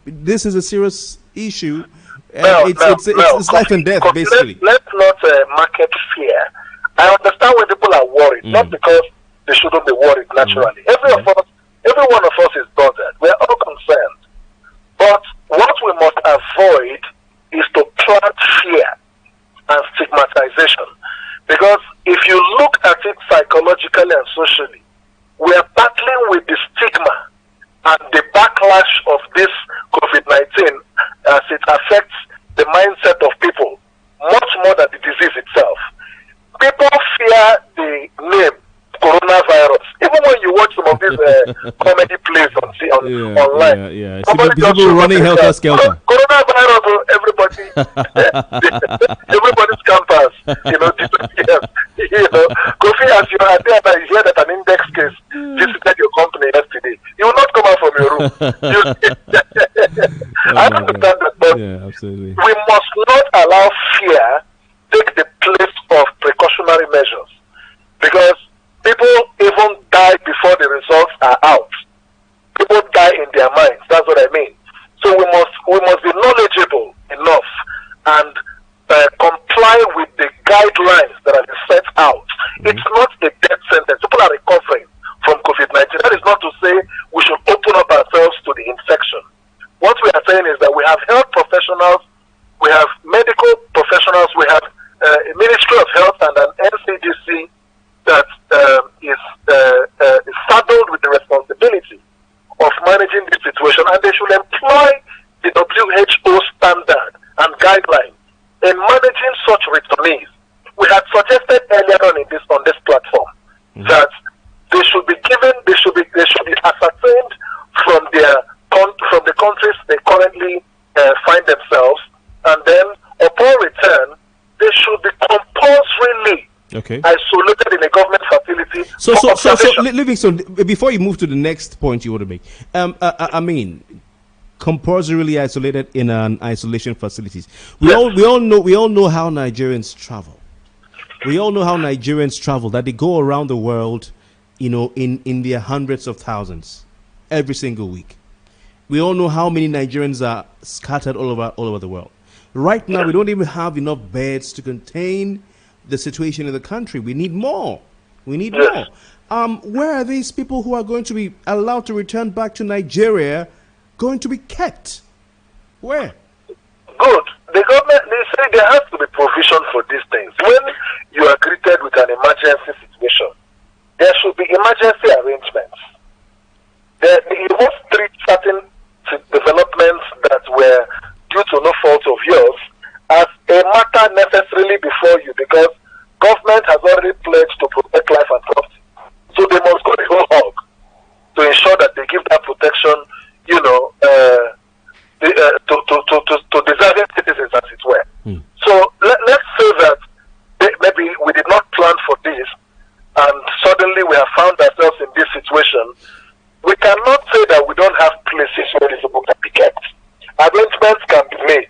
this is a serious issue. It's life and death, basically. Let's not market fear. I understand when people are worried, not because they shouldn't be worried naturally. Every one of us is bothered. We're all concerned. But what we must avoid is to plant fear and stigmatization. Because if you look at it psychologically and socially, we are battling with the stigma and the backlash of this COVID-19 as it affects the mindset of people much more than the disease itself. People fear the name coronavirus. Even when you watch some of these comedy plays online, people running helter skelter. Coronavirus, everybody, everybody's campus, Kofi, as you are there, I hear that an index case visited your company yesterday. You will not come out from your room. I understand that, but absolutely. We must not allow fear take the place of precautionary measures, because people even die before the results are out. People die in their minds. That's what I mean. So we must be knowledgeable enough and comply with the guidelines that are set out. It's not a death sentence. People are recovering from COVID-19. That is not to say we should open up ourselves to the infection. What we are saying is that we have health professionals, we have medical professionals, we have a Ministry of Health and an NCDC that is saddled with the responsibility of managing this situation, and they should employ the WHO standard and guidelines in managing such returnees. We had suggested earlier on this platform that they should be ascertained from the countries they currently find themselves, and then upon return they should be compulsorily isolated in a government facility. So, Livingstone, before you move to the next point you want to make, I mean, compulsorily isolated in an isolation facilities. We all know how Nigerians travel. We all know how Nigerians travel, that they go around the world, in their hundreds of thousands every single week. We all know how many Nigerians are scattered all over the world. Right now, we don't even have enough beds to contain the situation in the country. We need more. More. Where are these people who are going to be allowed to return back to Nigeria going to be kept? Where? Good. The government, they say there has to be provision for these things. When you are greeted with an emergency situation, there should be emergency arrangements. You must treat certain developments that were due to no fault of yours as a matter necessarily before you, because government has already pledged to protect life and property. So they must go the whole hog to ensure that they give that protection, to deserving citizens, as it were. So let's say that maybe we did not plan for this, and suddenly we have found ourselves in this situation. We cannot say that we don't have places where these people can be kept. Arrangements can be made.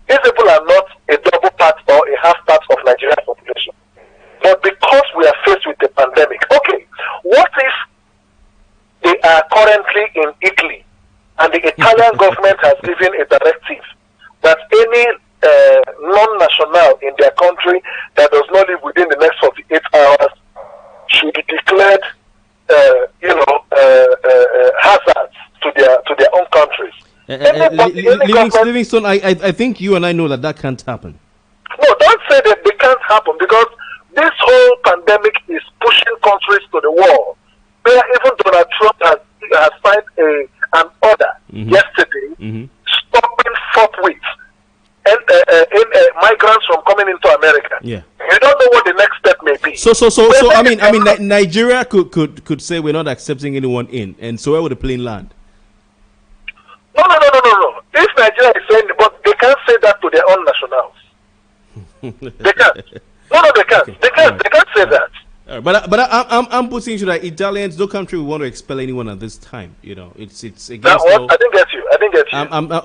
These people are not a double part or a half part of Nigeria's population. But because we are faced with the pandemic, what if they are currently in Italy and the Italian government has given a directive that any non-national in their country that does not live within the next 48 hours should be declared hazards to their own countries. Livingstone, I think you and I know that can't happen. No, don't say that they can't happen, because this whole pandemic is pushing countries to the wall. Where even Donald Trump has signed an order yesterday stopping forthwith migrants from coming into America. Yeah. You don't know what the next step may be. So I mean, Nigeria could say we're not accepting anyone in, and so where would the plane land? No. If Nigeria is saying, but they can't say that to their own nationals. They can't. No, they can't. Okay. They can't say that. I'm putting to that Italians, no country will want to expel anyone at this time. You know, it's against. I didn't get you.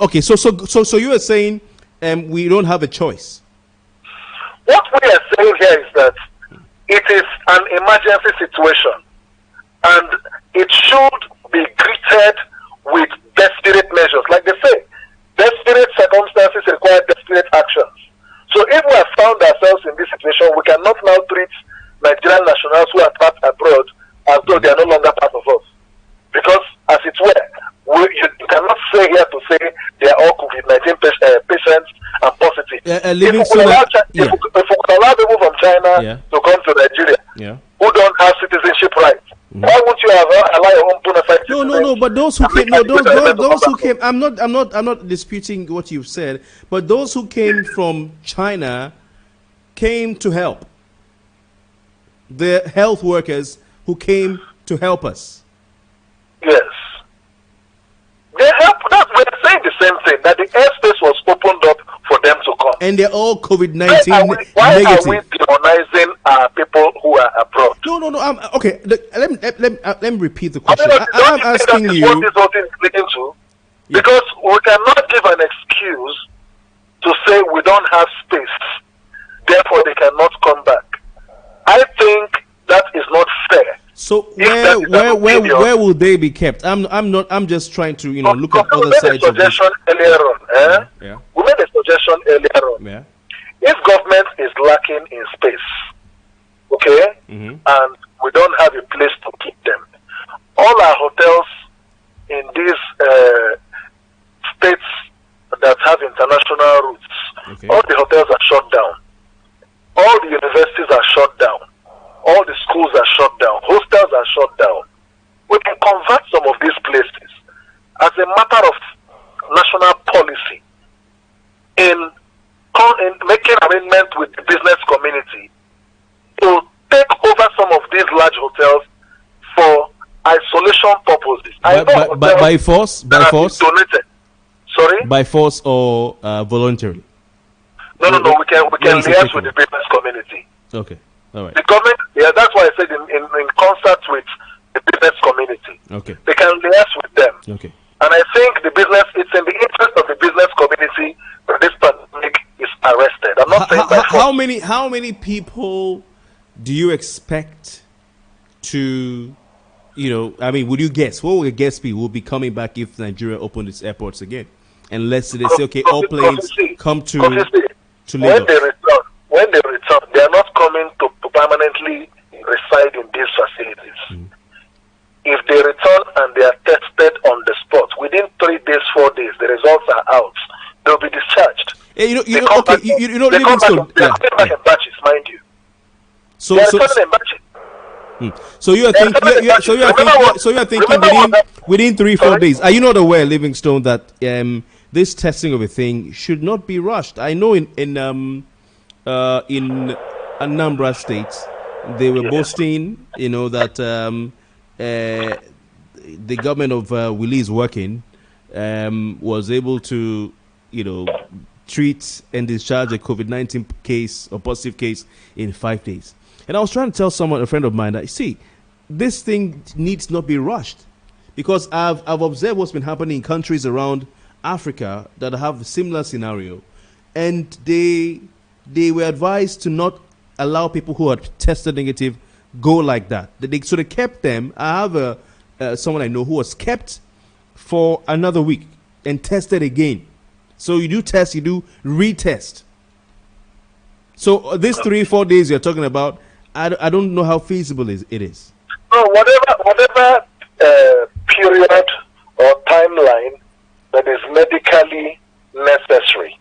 Okay, so you are saying we don't have a choice. What we are saying here is that it is an emergency situation, and it should be greeted with desperate measures. Like they say, desperate circumstances require desperate actions. So if we have found ourselves in this situation, we cannot now treat Nigerian nationals who are trapped abroad as though they are no longer part of us. Because, as it were, you cannot say here to say they are all COVID-19 patients and positive. If we could allow people from China to come to Nigeria who don't have citizenship rights, why won't you allow your own bona fide citizens? No. But those who came, those who came. I'm not disputing what you've said. But those who came from China came to help. The health workers who came to help us. Yes. They help. We're saying the same thing, that the airspace was opened up for them to come. And they're all COVID-19 negative. Why are we demonizing people who are abroad? No. Okay, let me repeat the question. I'm asking you. What this whole thing is leading to? Yeah. Because we cannot give an excuse to say we don't have space, therefore they cannot come back. I think that is not fair. So where will they be kept? I'm just trying to look at other sides of this. We made a suggestion earlier on. Yeah. If government is lacking in space, okay, and we don't have a place to keep them, all our hotels in these states that have international routes, all the hotels are shut down. All the universities are shut down. All the schools are shut down. Hostels are shut down. We can convert some of these places as a matter of national policy in making arrangements with the business community to take over some of these large hotels for isolation purposes. By force? By force? Donated. Sorry? By force or voluntarily? No. We can liaise with the business community. Okay. All right. The government, that's why I said in concert with the business community. Okay. They can liaise with them. Okay. And I think it's in the interest of the business community that this pandemic is arrested. I'm not saying by force. How many people do you expect to, would you guess? What would your guess be? Will be coming back if Nigeria opened its airports again? And let's say they say, okay, all planes come to Lagos. When they return, they are not coming to permanently reside in these facilities. If they return and they are tested on the spot, within 3 days, 4 days, the results are out, they'll be discharged. Hey, they come back in batches, mind you. So they are returning in batches. So you are thinking within 3-4 days. Are you not aware, Livingstone, that this testing of a thing should not be rushed? I know in Anambra State, they were boasting, that the government of Willie is working, was able to, treat and discharge a COVID-19 case or positive case in 5 days. And I was trying to tell a friend of mine, that, see, this thing needs not be rushed, because I've observed what's been happening in countries around Africa that have a similar scenario, and they were advised to not allow people who are tested negative go like that. So they kept them. I have someone I know who was kept for another week and tested again. So you do test, you do retest. So this 3-4 days you're talking about, I don't know how feasible it is. No, whatever period or timeline that is medically necessary,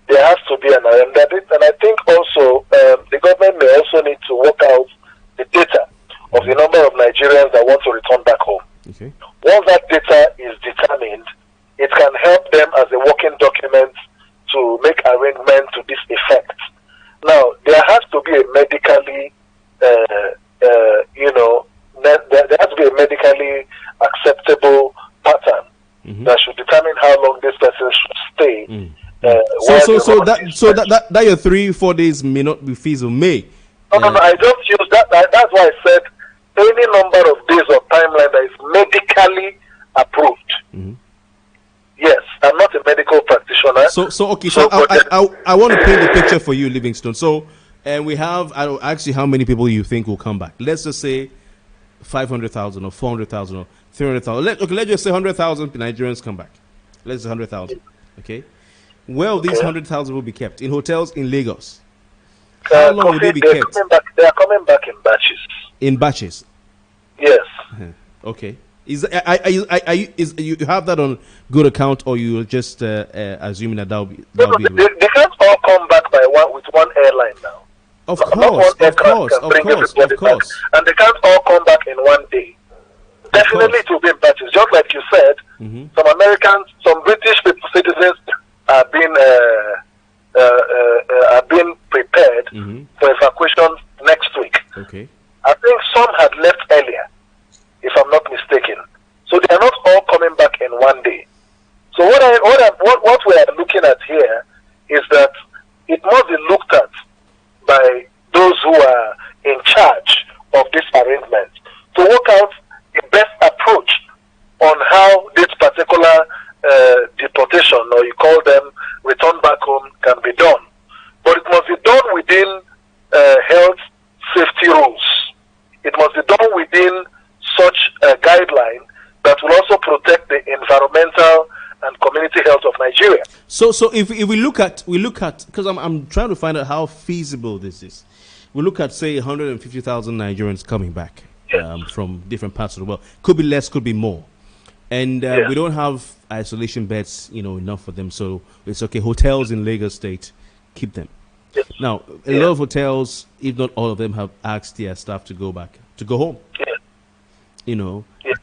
there has to be an arrangement. And I think also the government may also need to work out the data of the number of Nigerians that want to return back home. Okay. Once that data is determined, it can help them as a working document to make arrangements to this effect. Now, there has to be a medically, there has to be a medically acceptable pattern that should determine how long this person should stay. So that your 3-4 days may not be feasible. No. I just use that. That's why I said any number of days or timeline that is medically approved. Mm-hmm. Yes, I'm not a medical practitioner. So okay. So I want to paint the picture for you, Livingstone. So, and we have. I'll ask you how many people you think will come back. Let's just say 500,000 or 400,000 or 300,000. Let's just say 100,000 Nigerians come back. Let's say 100,000. Okay. Well, these 100,000 will be kept in hotels in Lagos. How long will they be kept? They are coming back in batches. In batches. Yes. Okay. You have that on good account, or you just assuming that that'll be? They can't all come back with one airline now. Of course. And they can't all come back in one day. Definitely it will be in batches. Just like you said, some Americans, some British citizens are being prepared for evacuation next week. Okay. I think some had left earlier, if I'm not mistaken. So they are not all coming back in one day. So what we are looking at here is that it must be looked at by those who are in charge of this arrangement to work out the best approach on how this particular deportation, or you call them return back home, can be done. But it must be done within health safety rules. It must be done within such a guideline that will also protect the environmental and community health of Nigeria. So if we look at because I'm trying to find out how feasible this is. We look at, say, 150,000 Nigerians coming back from different parts of the world. Could be less, could be more. And we don't have isolation beds, enough for them. So it's okay. Hotels in Lagos State, keep them. Yes. Now, a lot of hotels, if not all of them, have asked their staff to go home.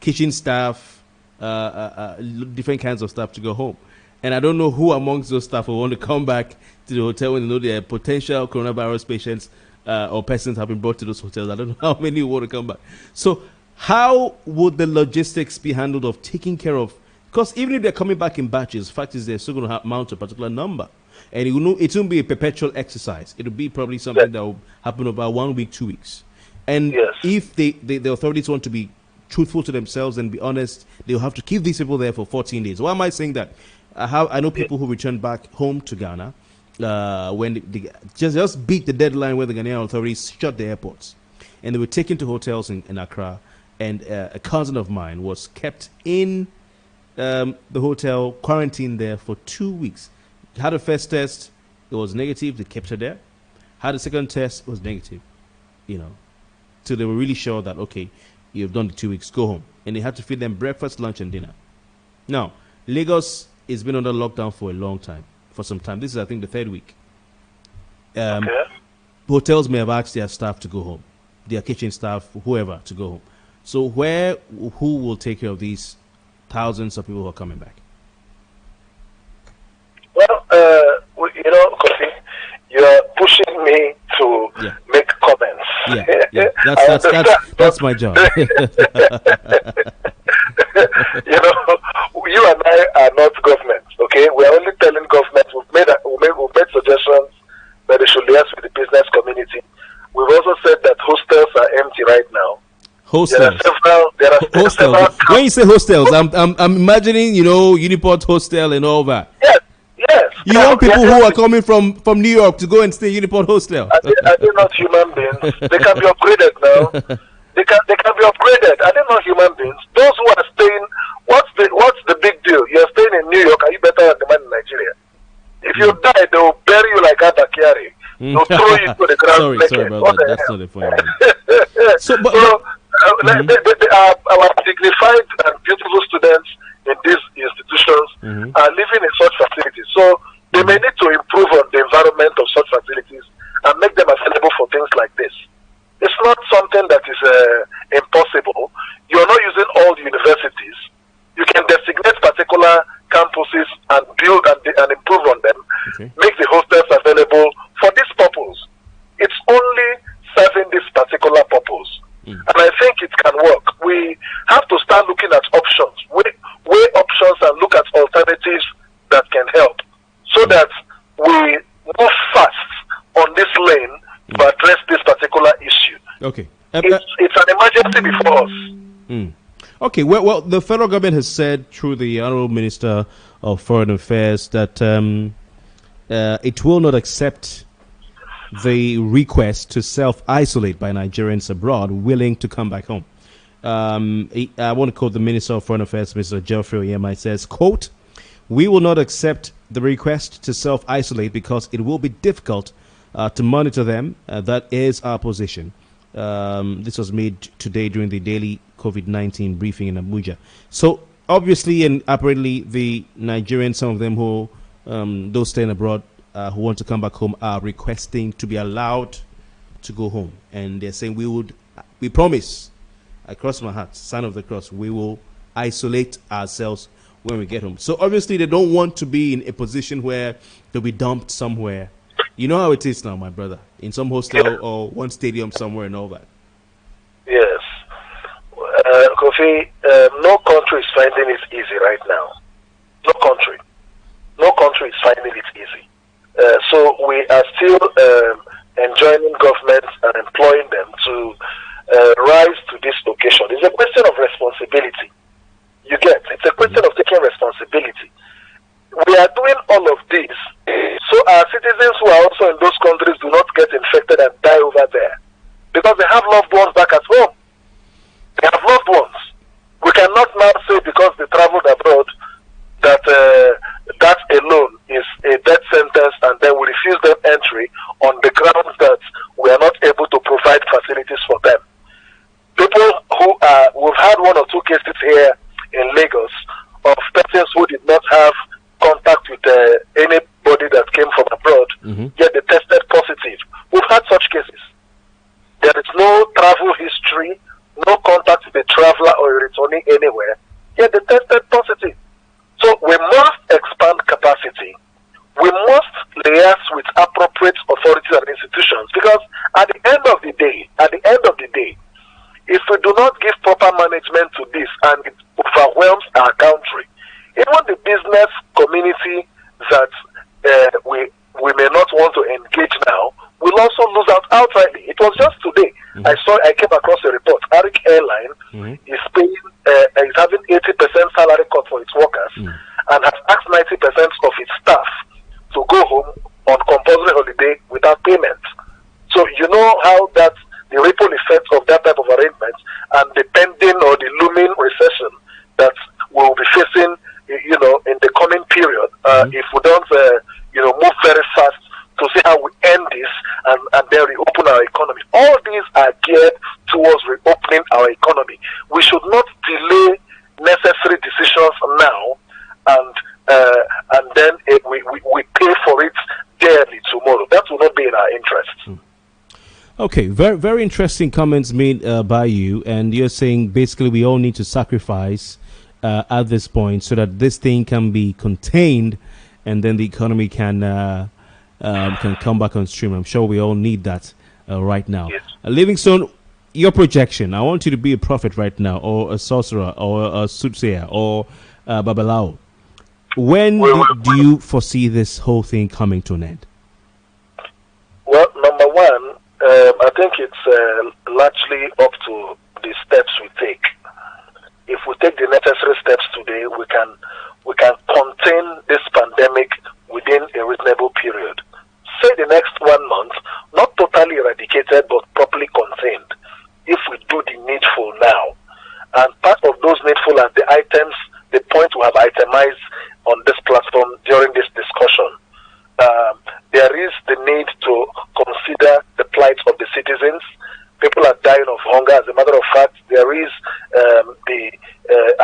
Kitchen staff, different kinds of staff to go home. And I don't know who amongst those staff will want to come back to the hotel when they know there are potential coronavirus patients or persons have been brought to those hotels. I don't know how many want to come back. So how would the logistics be handled of taking care of? Because even if they're coming back in batches, fact is they're still going to mount a particular number. And it won't be a perpetual exercise. It will be probably something that will happen about 1 week, 2 weeks. And if the authorities want to be truthful to themselves and be honest, they'll have to keep these people there for 14 days. Why am I saying that? I know people who returned back home to Ghana when they just beat the deadline where the Ghanaian authorities shut the airports. And they were taken to hotels in Accra. And a cousin of mine was kept in the hotel, quarantined there for 2 weeks. Had a first test, it was negative, they kept her there. Had a second test, it was negative. So they were really sure that, okay, you've done the 2 weeks, go home. And they had to feed them breakfast, lunch, and dinner. Now, Lagos has been under lockdown for a long time, for some time. This is, I think, the third week. Hotels may have asked their staff to go home, their kitchen staff, whoever, to go home. So who will take care of these thousands of people who are coming back? Well, Kofi, you are pushing me to make comments. Yeah. That's my job. You and I are not government, okay? We are only telling government. We've made suggestions that they should liaise with the business community. We've also said that hostels are empty right now. Hostels. There are several. When you say hostels, I'm imagining Uniport Hostel and all that. Yes. You want people who are coming from New York to go and stay in Uniport Hostel? Are they not human beings? They can be upgraded now. They can be upgraded. Are they not human beings? Those who are staying, what's the big deal? You're staying in New York. Are you better than the man in Nigeria? If you die, they will bury you like Adakari. They'll throw you to the ground. Sorry about that. That's not the point. Our dignified and beautiful students in these institutions are living in such facilities. So they may need to improve on the environment of such facilities and make them available for things like this. It's not something that is impossible. You're not using all the universities. You can designate particular campuses and build and improve on them. Make the hostels available for this purpose. It's only serving this particular purpose. And I think it can work. We have to start looking at options, weigh options and look at alternatives that can help so that we move fast on this lane to address this particular issue. Okay. It's an emergency before us. Okay, well, the federal government has said through the Honorable Minister of Foreign Affairs that it will not accept the request to self-isolate by Nigerians abroad willing to come back home. I want to quote the Minister of Foreign Affairs, Mr. Geoffrey Oyema. It says, quote, "We will not accept the request to self-isolate because it will be difficult to monitor them. That is our position." This was made today during the daily COVID-19 briefing in Abuja. So obviously and apparently the Nigerians, some of them who those staying abroad who want to come back home are requesting to be allowed to go home, and they're saying we promise, I cross my heart, sign of the cross, we will isolate ourselves when we get home. So obviously they don't want to be in a position where they'll be dumped somewhere. You know how it is now, my brother, in some hostel or one stadium somewhere and all that. Yes. Kofi, no country is finding it easy right now. No country. No country is finding it easy. So we are still enjoining governments and employing them to rise to this occasion. It's a question of responsibility. You get? It's a question of taking responsibility. We are doing all of this so our citizens who are also in those countries do not get infected and die over there, because they have loved ones back at home. They have loved ones. We cannot now say because they traveled abroad that that alone is a death sentence, and then we refuse them entry on the grounds that we are not able to provide facilities for them. People who are, we've had one or two cases here in Lagos of persons who did not have contact with anybody that came from abroad, yet they tested positive. We've had such cases. There is no travel history, no contact with a traveler or a returnee anywhere, yet they tested positive. So we must expand capacity. We must liaise with appropriate authorities and institutions, because at the end of the day, if we do not give proper management to this and it overwhelms our country, even the business community that we may not want to engage now will also lose out outrightly. It was just today I came across a report. Arik Airline is paying, is having 80% salary cut for its workers and has asked 90% of its staff to go home on compulsory holiday without payment. So you know how that the ripple effect of that type of arrangement and the pending or the looming recession that we'll be facing, in the coming period, if we don't, move very fast to see how we end this and then reopen our economy. All these are geared towards reopening our economy. We should not delay necessary decisions now and then we pay for it dearly tomorrow. That will not be in our interest. Okay, very, very interesting comments made by you, and you're saying basically we all need to sacrifice at this point so that this thing can be contained and then the economy can come back on stream. I'm sure we all need that right now. Yes. Livingstone, your projection. I want you to be a prophet right now, or a sorcerer, or a soothsayer, or Babalao. When do you foresee this whole thing coming to an end? Well, number one, I think it's largely up to the steps we take. If we take the necessary steps today, we can contain this pandemic within a reasonable period. Say the next 1 month, not totally eradicated, but properly contained. If we do the needful now, and part of those needful are the items, the points we have itemized on this platform during this discussion. There is the need to consider the plight of the citizens. People are dying of hunger. As a matter of fact, there is the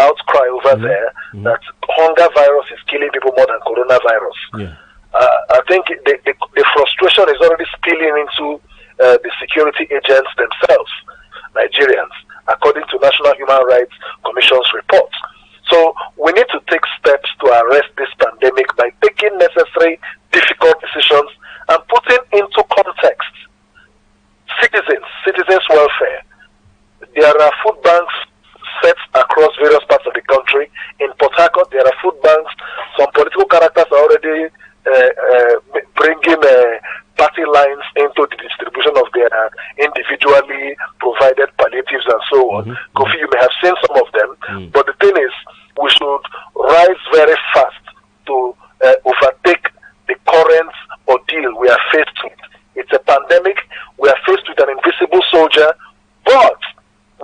outcry over there that hunger virus is killing people more than coronavirus. Yeah. I think the frustration is already spilling into the security agents themselves, Nigerians, according to National Human Rights Commission's report. So we need to take steps to arrest this pandemic by taking necessary difficult decisions and putting into context citizens' welfare. There are food banks set across various parts of the country. In Port Harcourt, there are food banks. Some political characters are already bringing party lines into the distribution of individually provided palliatives and so on. Kofi, you may have seen some of them, but the thing is, we should rise very fast to overtake the current ordeal we are faced with. It's a pandemic. We are faced with an invisible soldier, but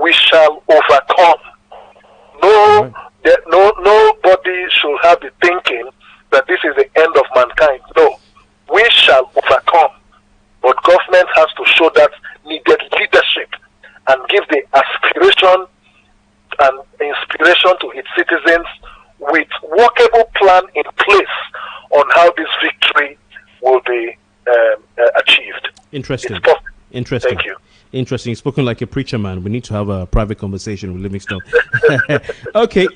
we shall overcome. Nobody should have the thinking that this is the end of mankind. No, we shall overcome. But government has to show that needed leadership and give the aspiration and inspiration to its citizens with workable plan in place on how this victory will be achieved. Interesting. It's possible. Interesting. Thank you. Interesting. Spoken like a preacher, man. We need to have a private conversation with Livingstone. Okay.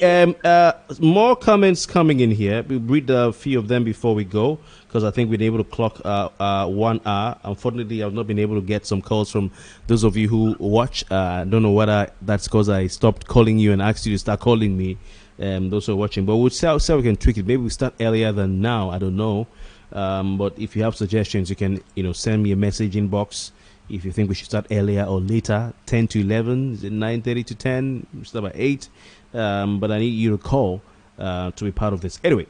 More comments coming in here. We'll read a few of them before we go, because I think we've been able to clock 1 hour. Unfortunately, I've not been able to get some calls from those of you who watch. I don't know whether that's because I stopped calling you and asked you to start calling me. Those who are watching, but we'll see how we can tweak it. Maybe we start earlier than now. I don't know. But if you have suggestions, you can send me a message inbox. If you think we should start earlier or later, 10 to 11, is it 9:30 to 10? We start by 8. But I need you to call to be part of this. Anyway,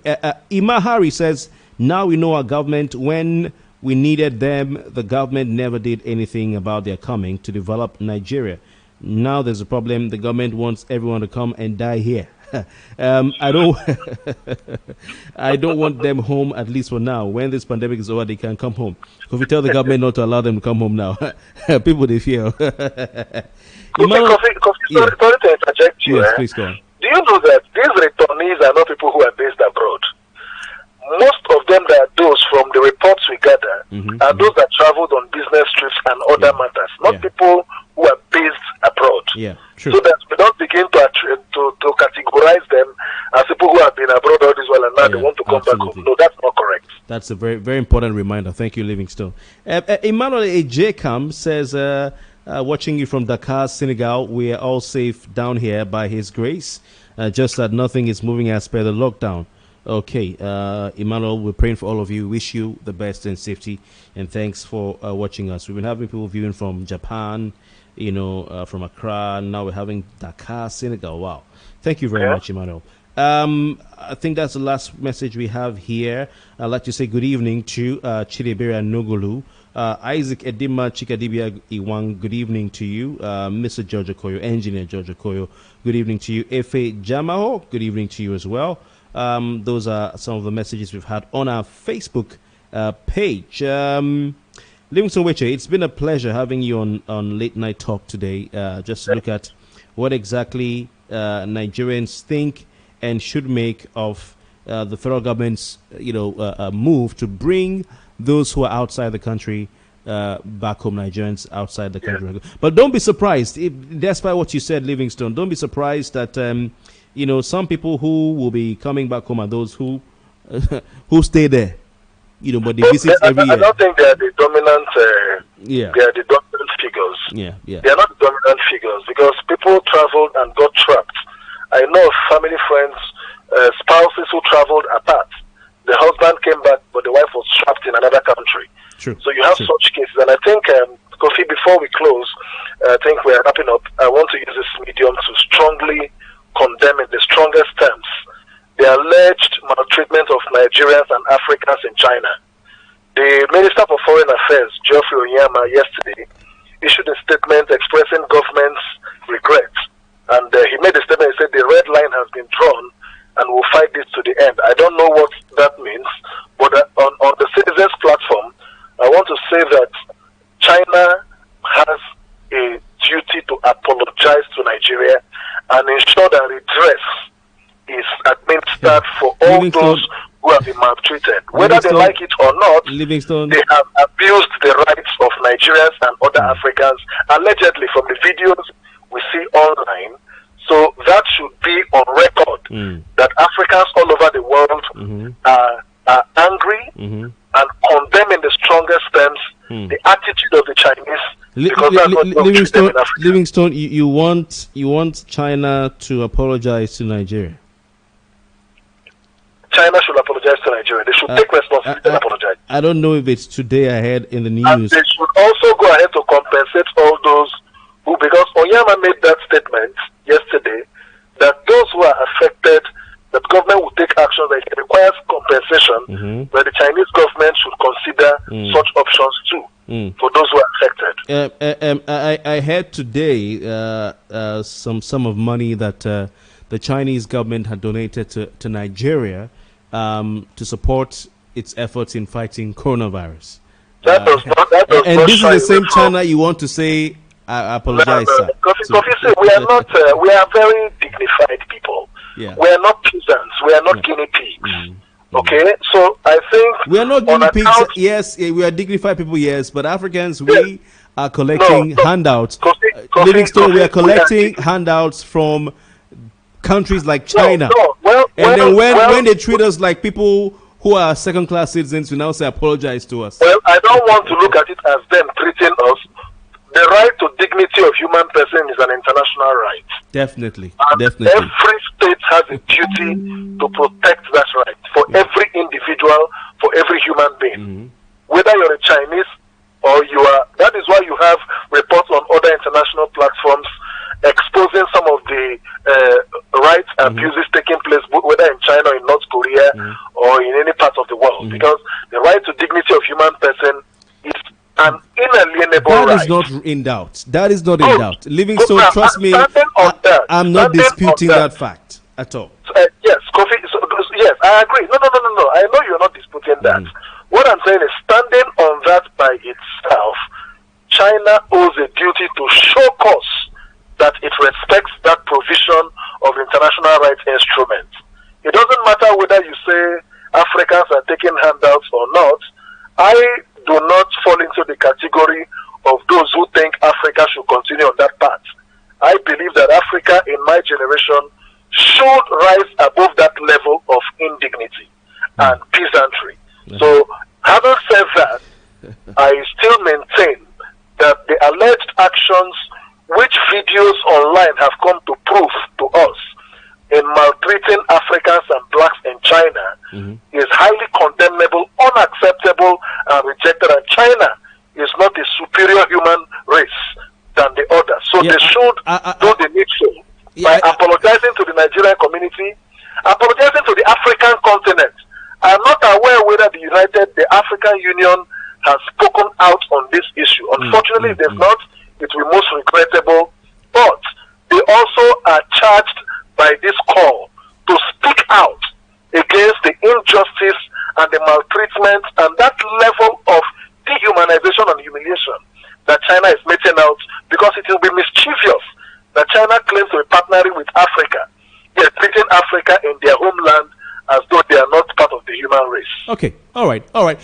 Imahari says, now we know our government. When we needed them, the government never did anything about their coming to develop Nigeria. Now there's a problem. The government wants everyone to come and die here. I don't I don't want them home, at least for now. When this pandemic is over, they can come home. If you tell the government not to allow them to come home now, people they fear. Kofi, sorry to interject you. Yes, please go on. Do you know that these returnees are not people who are based abroad? Most of them that are those from the reports we gather are those that traveled on business trips and other matters, not people who are based abroad. Yeah, true. So that we don't begin to categorize them as people who have been abroad all this while and now they want to come back home. No, that's not correct. That's a very, very important reminder. Thank you, Livingstone. Emmanuel Ejekam says, watching you from Dakar, Senegal, we are all safe down here by His grace. Just that nothing is moving as per the lockdown. Okay, Emmanuel, we're praying for all of you. Wish you the best and safety, and thanks for watching us. We've been having people viewing from Japan, from Accra. Now we're having Dakar, Senegal. Wow. Thank you very much, Emmanuel. I think that's the last message we have here. I'd like to say good evening to Chidebere Nogolu. Isaac Edima Chikadibia Iwang, good evening to you. Mr. George Okoyo, Engineer George Okoyo, good evening to you. Efe Jamaho, good evening to you as well. Those are some of the messages we've had on our Facebook page. Livingstone Wechie, it's been a pleasure having you on Late Night Talk today. Just to look at what exactly Nigerians think and should make of the federal government's move to bring those who are outside the country back home, Nigerians outside the country. Yeah. But don't be surprised, despite what you said, Livingstone, don't be surprised that some people who will be coming back home are those who who stay there, but they visit every year. I don't think they are the dominant. They are the dominant figures. They are not the dominant figures because people traveled and got trapped. I know of family friends, spouses who traveled apart. The husband came back, but the wife was trapped in another country. True. So you have such cases, and I think, Kofi, before we close, I think we are wrapping up. I want to use this medium to strongly condemn in the strongest terms the alleged maltreatment of Nigerians and Africans in China. The Minister for Foreign Affairs, Geoffrey Onyema, yesterday issued a statement expressing government's regrets. And he made a statement, he said the red line has been drawn and we'll fight this to the end. I don't know what that means, but on the Citizens platform, I want to say that China has a duty to apologize to Nigeria and ensure that redress is administered for all those who have been maltreated. Whether they like it or not, they have abused the rights of Nigerians and other Africans, allegedly from the videos we see online. So that should be on record that Africans all over the world are angry and condemn in the strongest terms the attitude of the Chinese. Livingstone, you want China to apologize to Nigeria? China should apologize to Nigeria. They should take responsibility and apologize. I don't know if it's today ahead in the And news. they should also go ahead to compensate all those who, because Onyama made that statement yesterday, that those who are affected, that government will take action that it requires compensation, but the Chinese government should consider such options too for those who are affected. I heard today some sum of money that the Chinese government had donated to Nigeria to support its efforts in fighting coronavirus. That does not this is the same China you want to say, I apologize, sir. Kofi, we are very dignified people. Yeah. We are not peasants. We are not guinea pigs. Okay, so I think we are not guinea pigs. Yes, we are dignified people. Yes, but Africans, we are collecting handouts. Livingstone, we are collecting handouts from countries like China. And then when they treat us like people who are second-class citizens, we now say apologize to us. Well, I don't want to look at it as them treating us. The right to dignity of human person is an international right. Definitely. And Definitely. every state has a duty to protect that right for every individual, for every human being. Whether you're a Chinese or you are, that is why you have reports on other international platforms exposing some of the rights abuses taking place, whether in China or in North Korea or in any part of the world. Because the right to dignity of human person is an inalienable right. That is not in doubt. That is not in doubt. Livingstone, trust me, I'm not disputing that fact at all. Yes, Kofi, yes, I agree. No. I know you're not disputing that. What I'm saying is, standing on that by itself, China owes a duty to show cause that it respects that provision of international rights instruments. It doesn't matter whether you say Africans are taking handouts or not. I do not fall into the category of those who think Africa should continue on that path. I believe that Africa, in my generation, should rise above that level of indignity and peasantry. So, having said that, I still maintain that the alleged actions which videos online have come to prove to us in maltreating Africans and blacks in China is highly condemnable, unacceptable, and rejected. And China is not a superior human race than the others. So they should do the needful by apologizing to the Nigerian community, apologizing to the African continent. I'm not aware whether the African Union has spoken out on this issue. Unfortunately, if they've not, it will be most regrettable. But they also are charged by this call to speak out against the injustice and the maltreatment and that level of dehumanization and humiliation that China is meting out, because it will be mischievous that China claims to be partnering with Africa, yet treating Africa in their homeland as though they are not part of the human race. Okay, all right.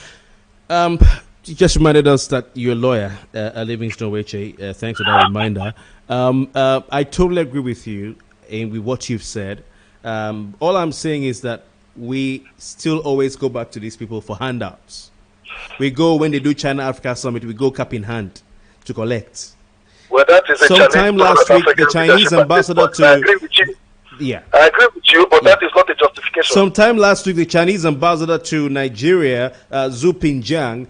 You just reminded us that you're a lawyer, Livingstone Wechie. Thanks for that reminder. I totally agree with you and with what you've said. All I'm saying is that we still always go back to these people for handouts. We go, when they do China-Africa Summit, we go cap in hand to collect. Well, that is sometime last week, the Chinese ambassador to... I agree with you. Yeah. I agree with you, but that is not a justification. Sometime last week, the Chinese ambassador to Nigeria, Zhu Pinjiang,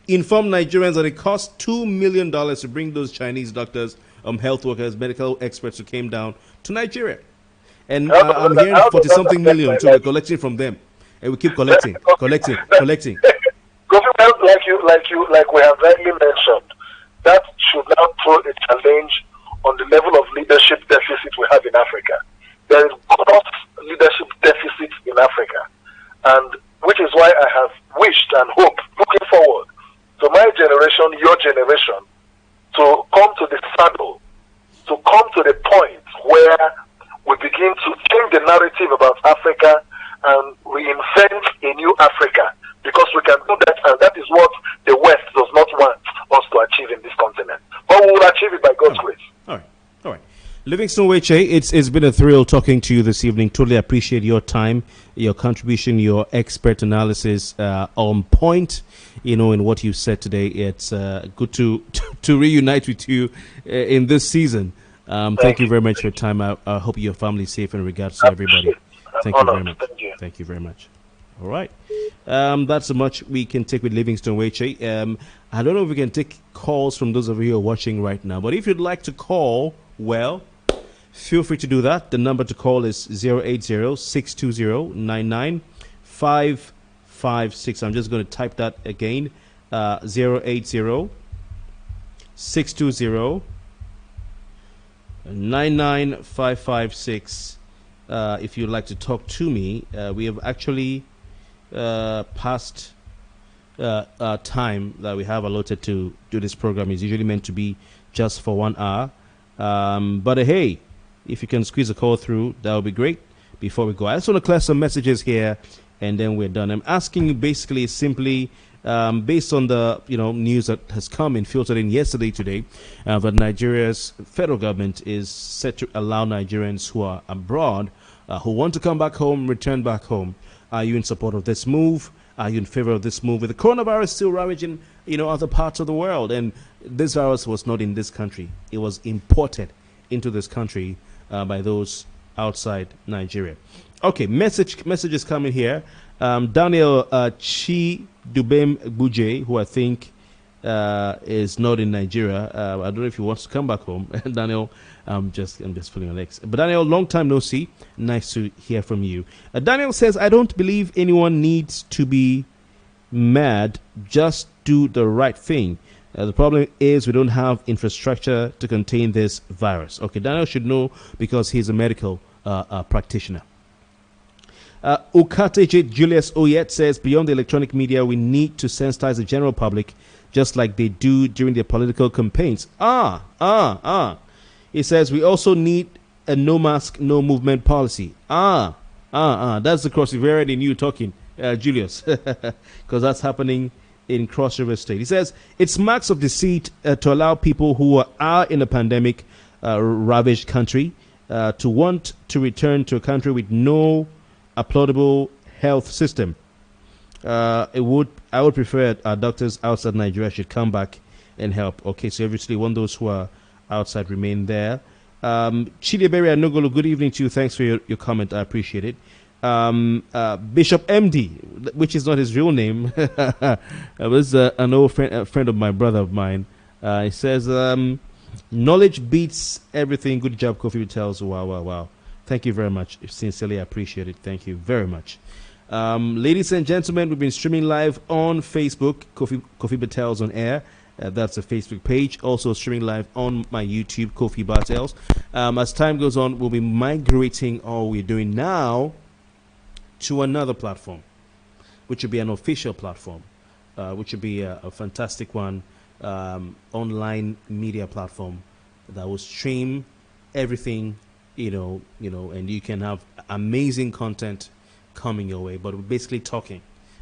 informed Nigerians that it cost $2 million to bring those Chinese doctors, health workers, medical experts who came down to Nigeria. And I'm hearing 40-something million, so we're collecting from them. And we keep collecting. Like we have rightly mentioned, that should now throw a challenge on the level of leadership deficit we have in Africa. There is gross leadership deficit in Africa, and which is why I have wished and hoped, looking forward, to my generation, your generation, to come to the saddle, to come to the point where we begin to change the narrative about Africa and reinvent a new Africa, because we can do that, and that is what the West does not want us to achieve in this continent. But we will achieve it by God's grace. All right. Livingstone Wechie, it's been a thrill talking to you this evening. Totally appreciate your time, your contribution, your expert analysis on point, in what you said today. It's good to reunite with you in this season. Thank you very much for your time. I hope your family is safe, in regards to everybody. Thank you very much. Thank you very much. All right. That's so much we can take with Livingstone Wechie. I don't know if we can take calls from those of you who are watching right now, but if you'd like to call, well, feel free to do that. The number to call is 080-620-99556. I'm just going to type that again. 080-620-99556. If you'd like to talk to me, we have actually past time that we have allotted to do this program is usually meant to be just for 1 hour. But hey, if you can squeeze a call through, that would be great. Before we go, I just want to clear some messages here, and then we're done. I'm asking you basically simply, based on the news that has come and filtered in yesterday, today, that Nigeria's federal government is set to allow Nigerians who are abroad, who want to come back home, return back home. Are you in support of this move? Are you in favor of this move? With the coronavirus still ravaging, other parts of the world, and this virus was not in this country; it was imported into this country by those outside Nigeria. Okay, messages coming here. Daniel Chi Dubem Buje, who I think is not in Nigeria. I don't know if he wants to come back home. Daniel, I'm just pulling your legs. But Daniel, long time no see. Nice to hear from you. Daniel says, I don't believe anyone needs to be mad. Just do the right thing. The problem is we don't have infrastructure to contain this virus. Okay, Daniel should know because he's a medical practitioner. Ukatej Julius Oyet says, beyond the electronic media, we need to sensitize the general public just like they do during their political campaigns. He says, we also need a no mask, no movement policy. That's the cross. We've already knew talking, Julius, because that's happening in Cross River State. He says, it's marks of deceit to allow people who are in a pandemic ravaged country to want to return to a country with no applaudable health system. I would prefer our doctors outside Nigeria should come back and help. Okay, so obviously want those who are outside remain there. Chidiebere Anogolo, good evening to you. Thanks for your comment. I appreciate it. Bishop MD, which is not his real name, was an old friend of my brother of mine. He says, knowledge beats everything. Good job, Kofi Bartels. Wow. Thank you very much. Sincerely appreciate it. Thank you very much. Ladies and gentlemen, we've been streaming live on Facebook, Kofi Bartels on air. That's a Facebook page. Also streaming live on my YouTube, Kofi Bartels. As time goes on, we'll be migrating all we're doing now to another platform, which will be an official platform, which will be a fantastic one, online media platform that will stream everything, and you can have amazing content coming your way, but we're basically talking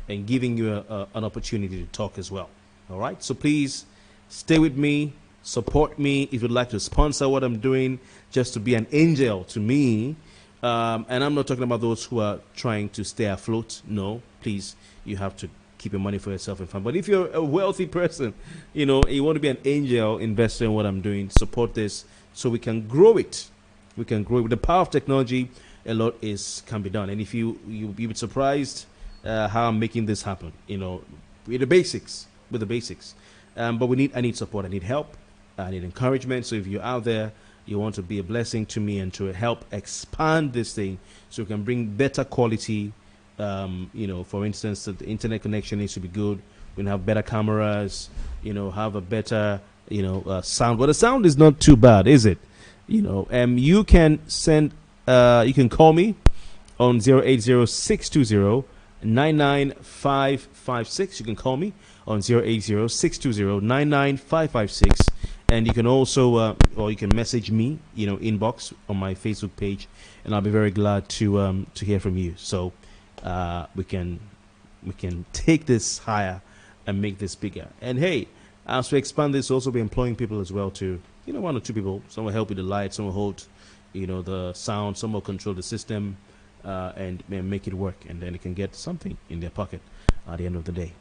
and giving you an opportunity to talk as well. All right, so please stay with me, support me. If you'd like to sponsor what I'm doing, just to be an angel to me, and I'm not talking about those who are trying to stay afloat. No, please, you have to keep your money for yourself and fun. But if you're a wealthy person, you want to be an angel investor in what I'm doing, support this so we can grow it. We can grow it. With the power of technology, a lot can be done. And if you'll be surprised how I'm making this happen, with the basics. But I need support. I need help. I need encouragement. So if you're out there, you want to be a blessing to me and to help expand this thing so we can bring better quality. For instance, the internet connection needs to be good. We can have better cameras, have a better, sound. But the sound is not too bad, is it? You can send, you can call me on 080-620-99556. You can call me on 080-620-99556. And you can also, or you can message me, inbox on my Facebook page, and I'll be very glad to hear from you. So we can take this higher and make this bigger. And hey, as we expand this, also be employing people as well too. 1 or 2 people. Some will help with the light, some will hold, the sound, some will control the system, and make it work, and then they can get something in their pocket at the end of the day.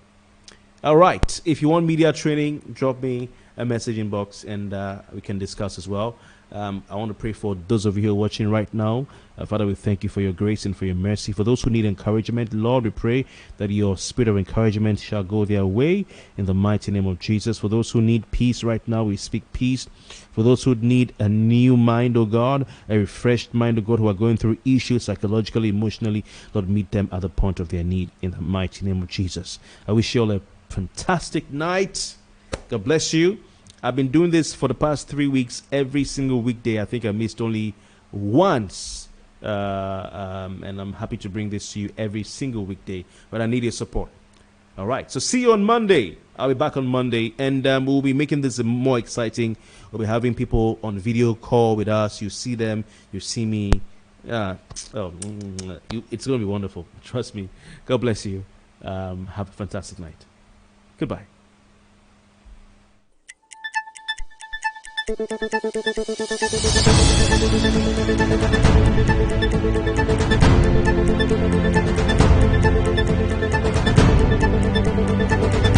All right. If you want media training, drop me a message inbox, and we can discuss as well. I want to pray for those of you who are watching right now. Father, we thank you for your grace and for your mercy. For those who need encouragement, Lord, we pray that your spirit of encouragement shall go their way in the mighty name of Jesus. For those who need peace right now, we speak peace. For those who need a new mind, oh God, a refreshed mind, oh God, who are going through issues psychologically, emotionally, Lord, meet them at the point of their need in the mighty name of Jesus. I wish you all a fantastic night. God bless you. I've been doing this for the past 3 weeks, every single weekday. I think I missed only once. And I'm happy to bring this to you every single weekday. But I need your support. All right. So see you on Monday. I'll be back on Monday. And we'll be making this more exciting. We'll be having people on video call with us. You see them. You see me. It's going to be wonderful. Trust me. God bless you. Have a fantastic night. Goodbye. Thank you.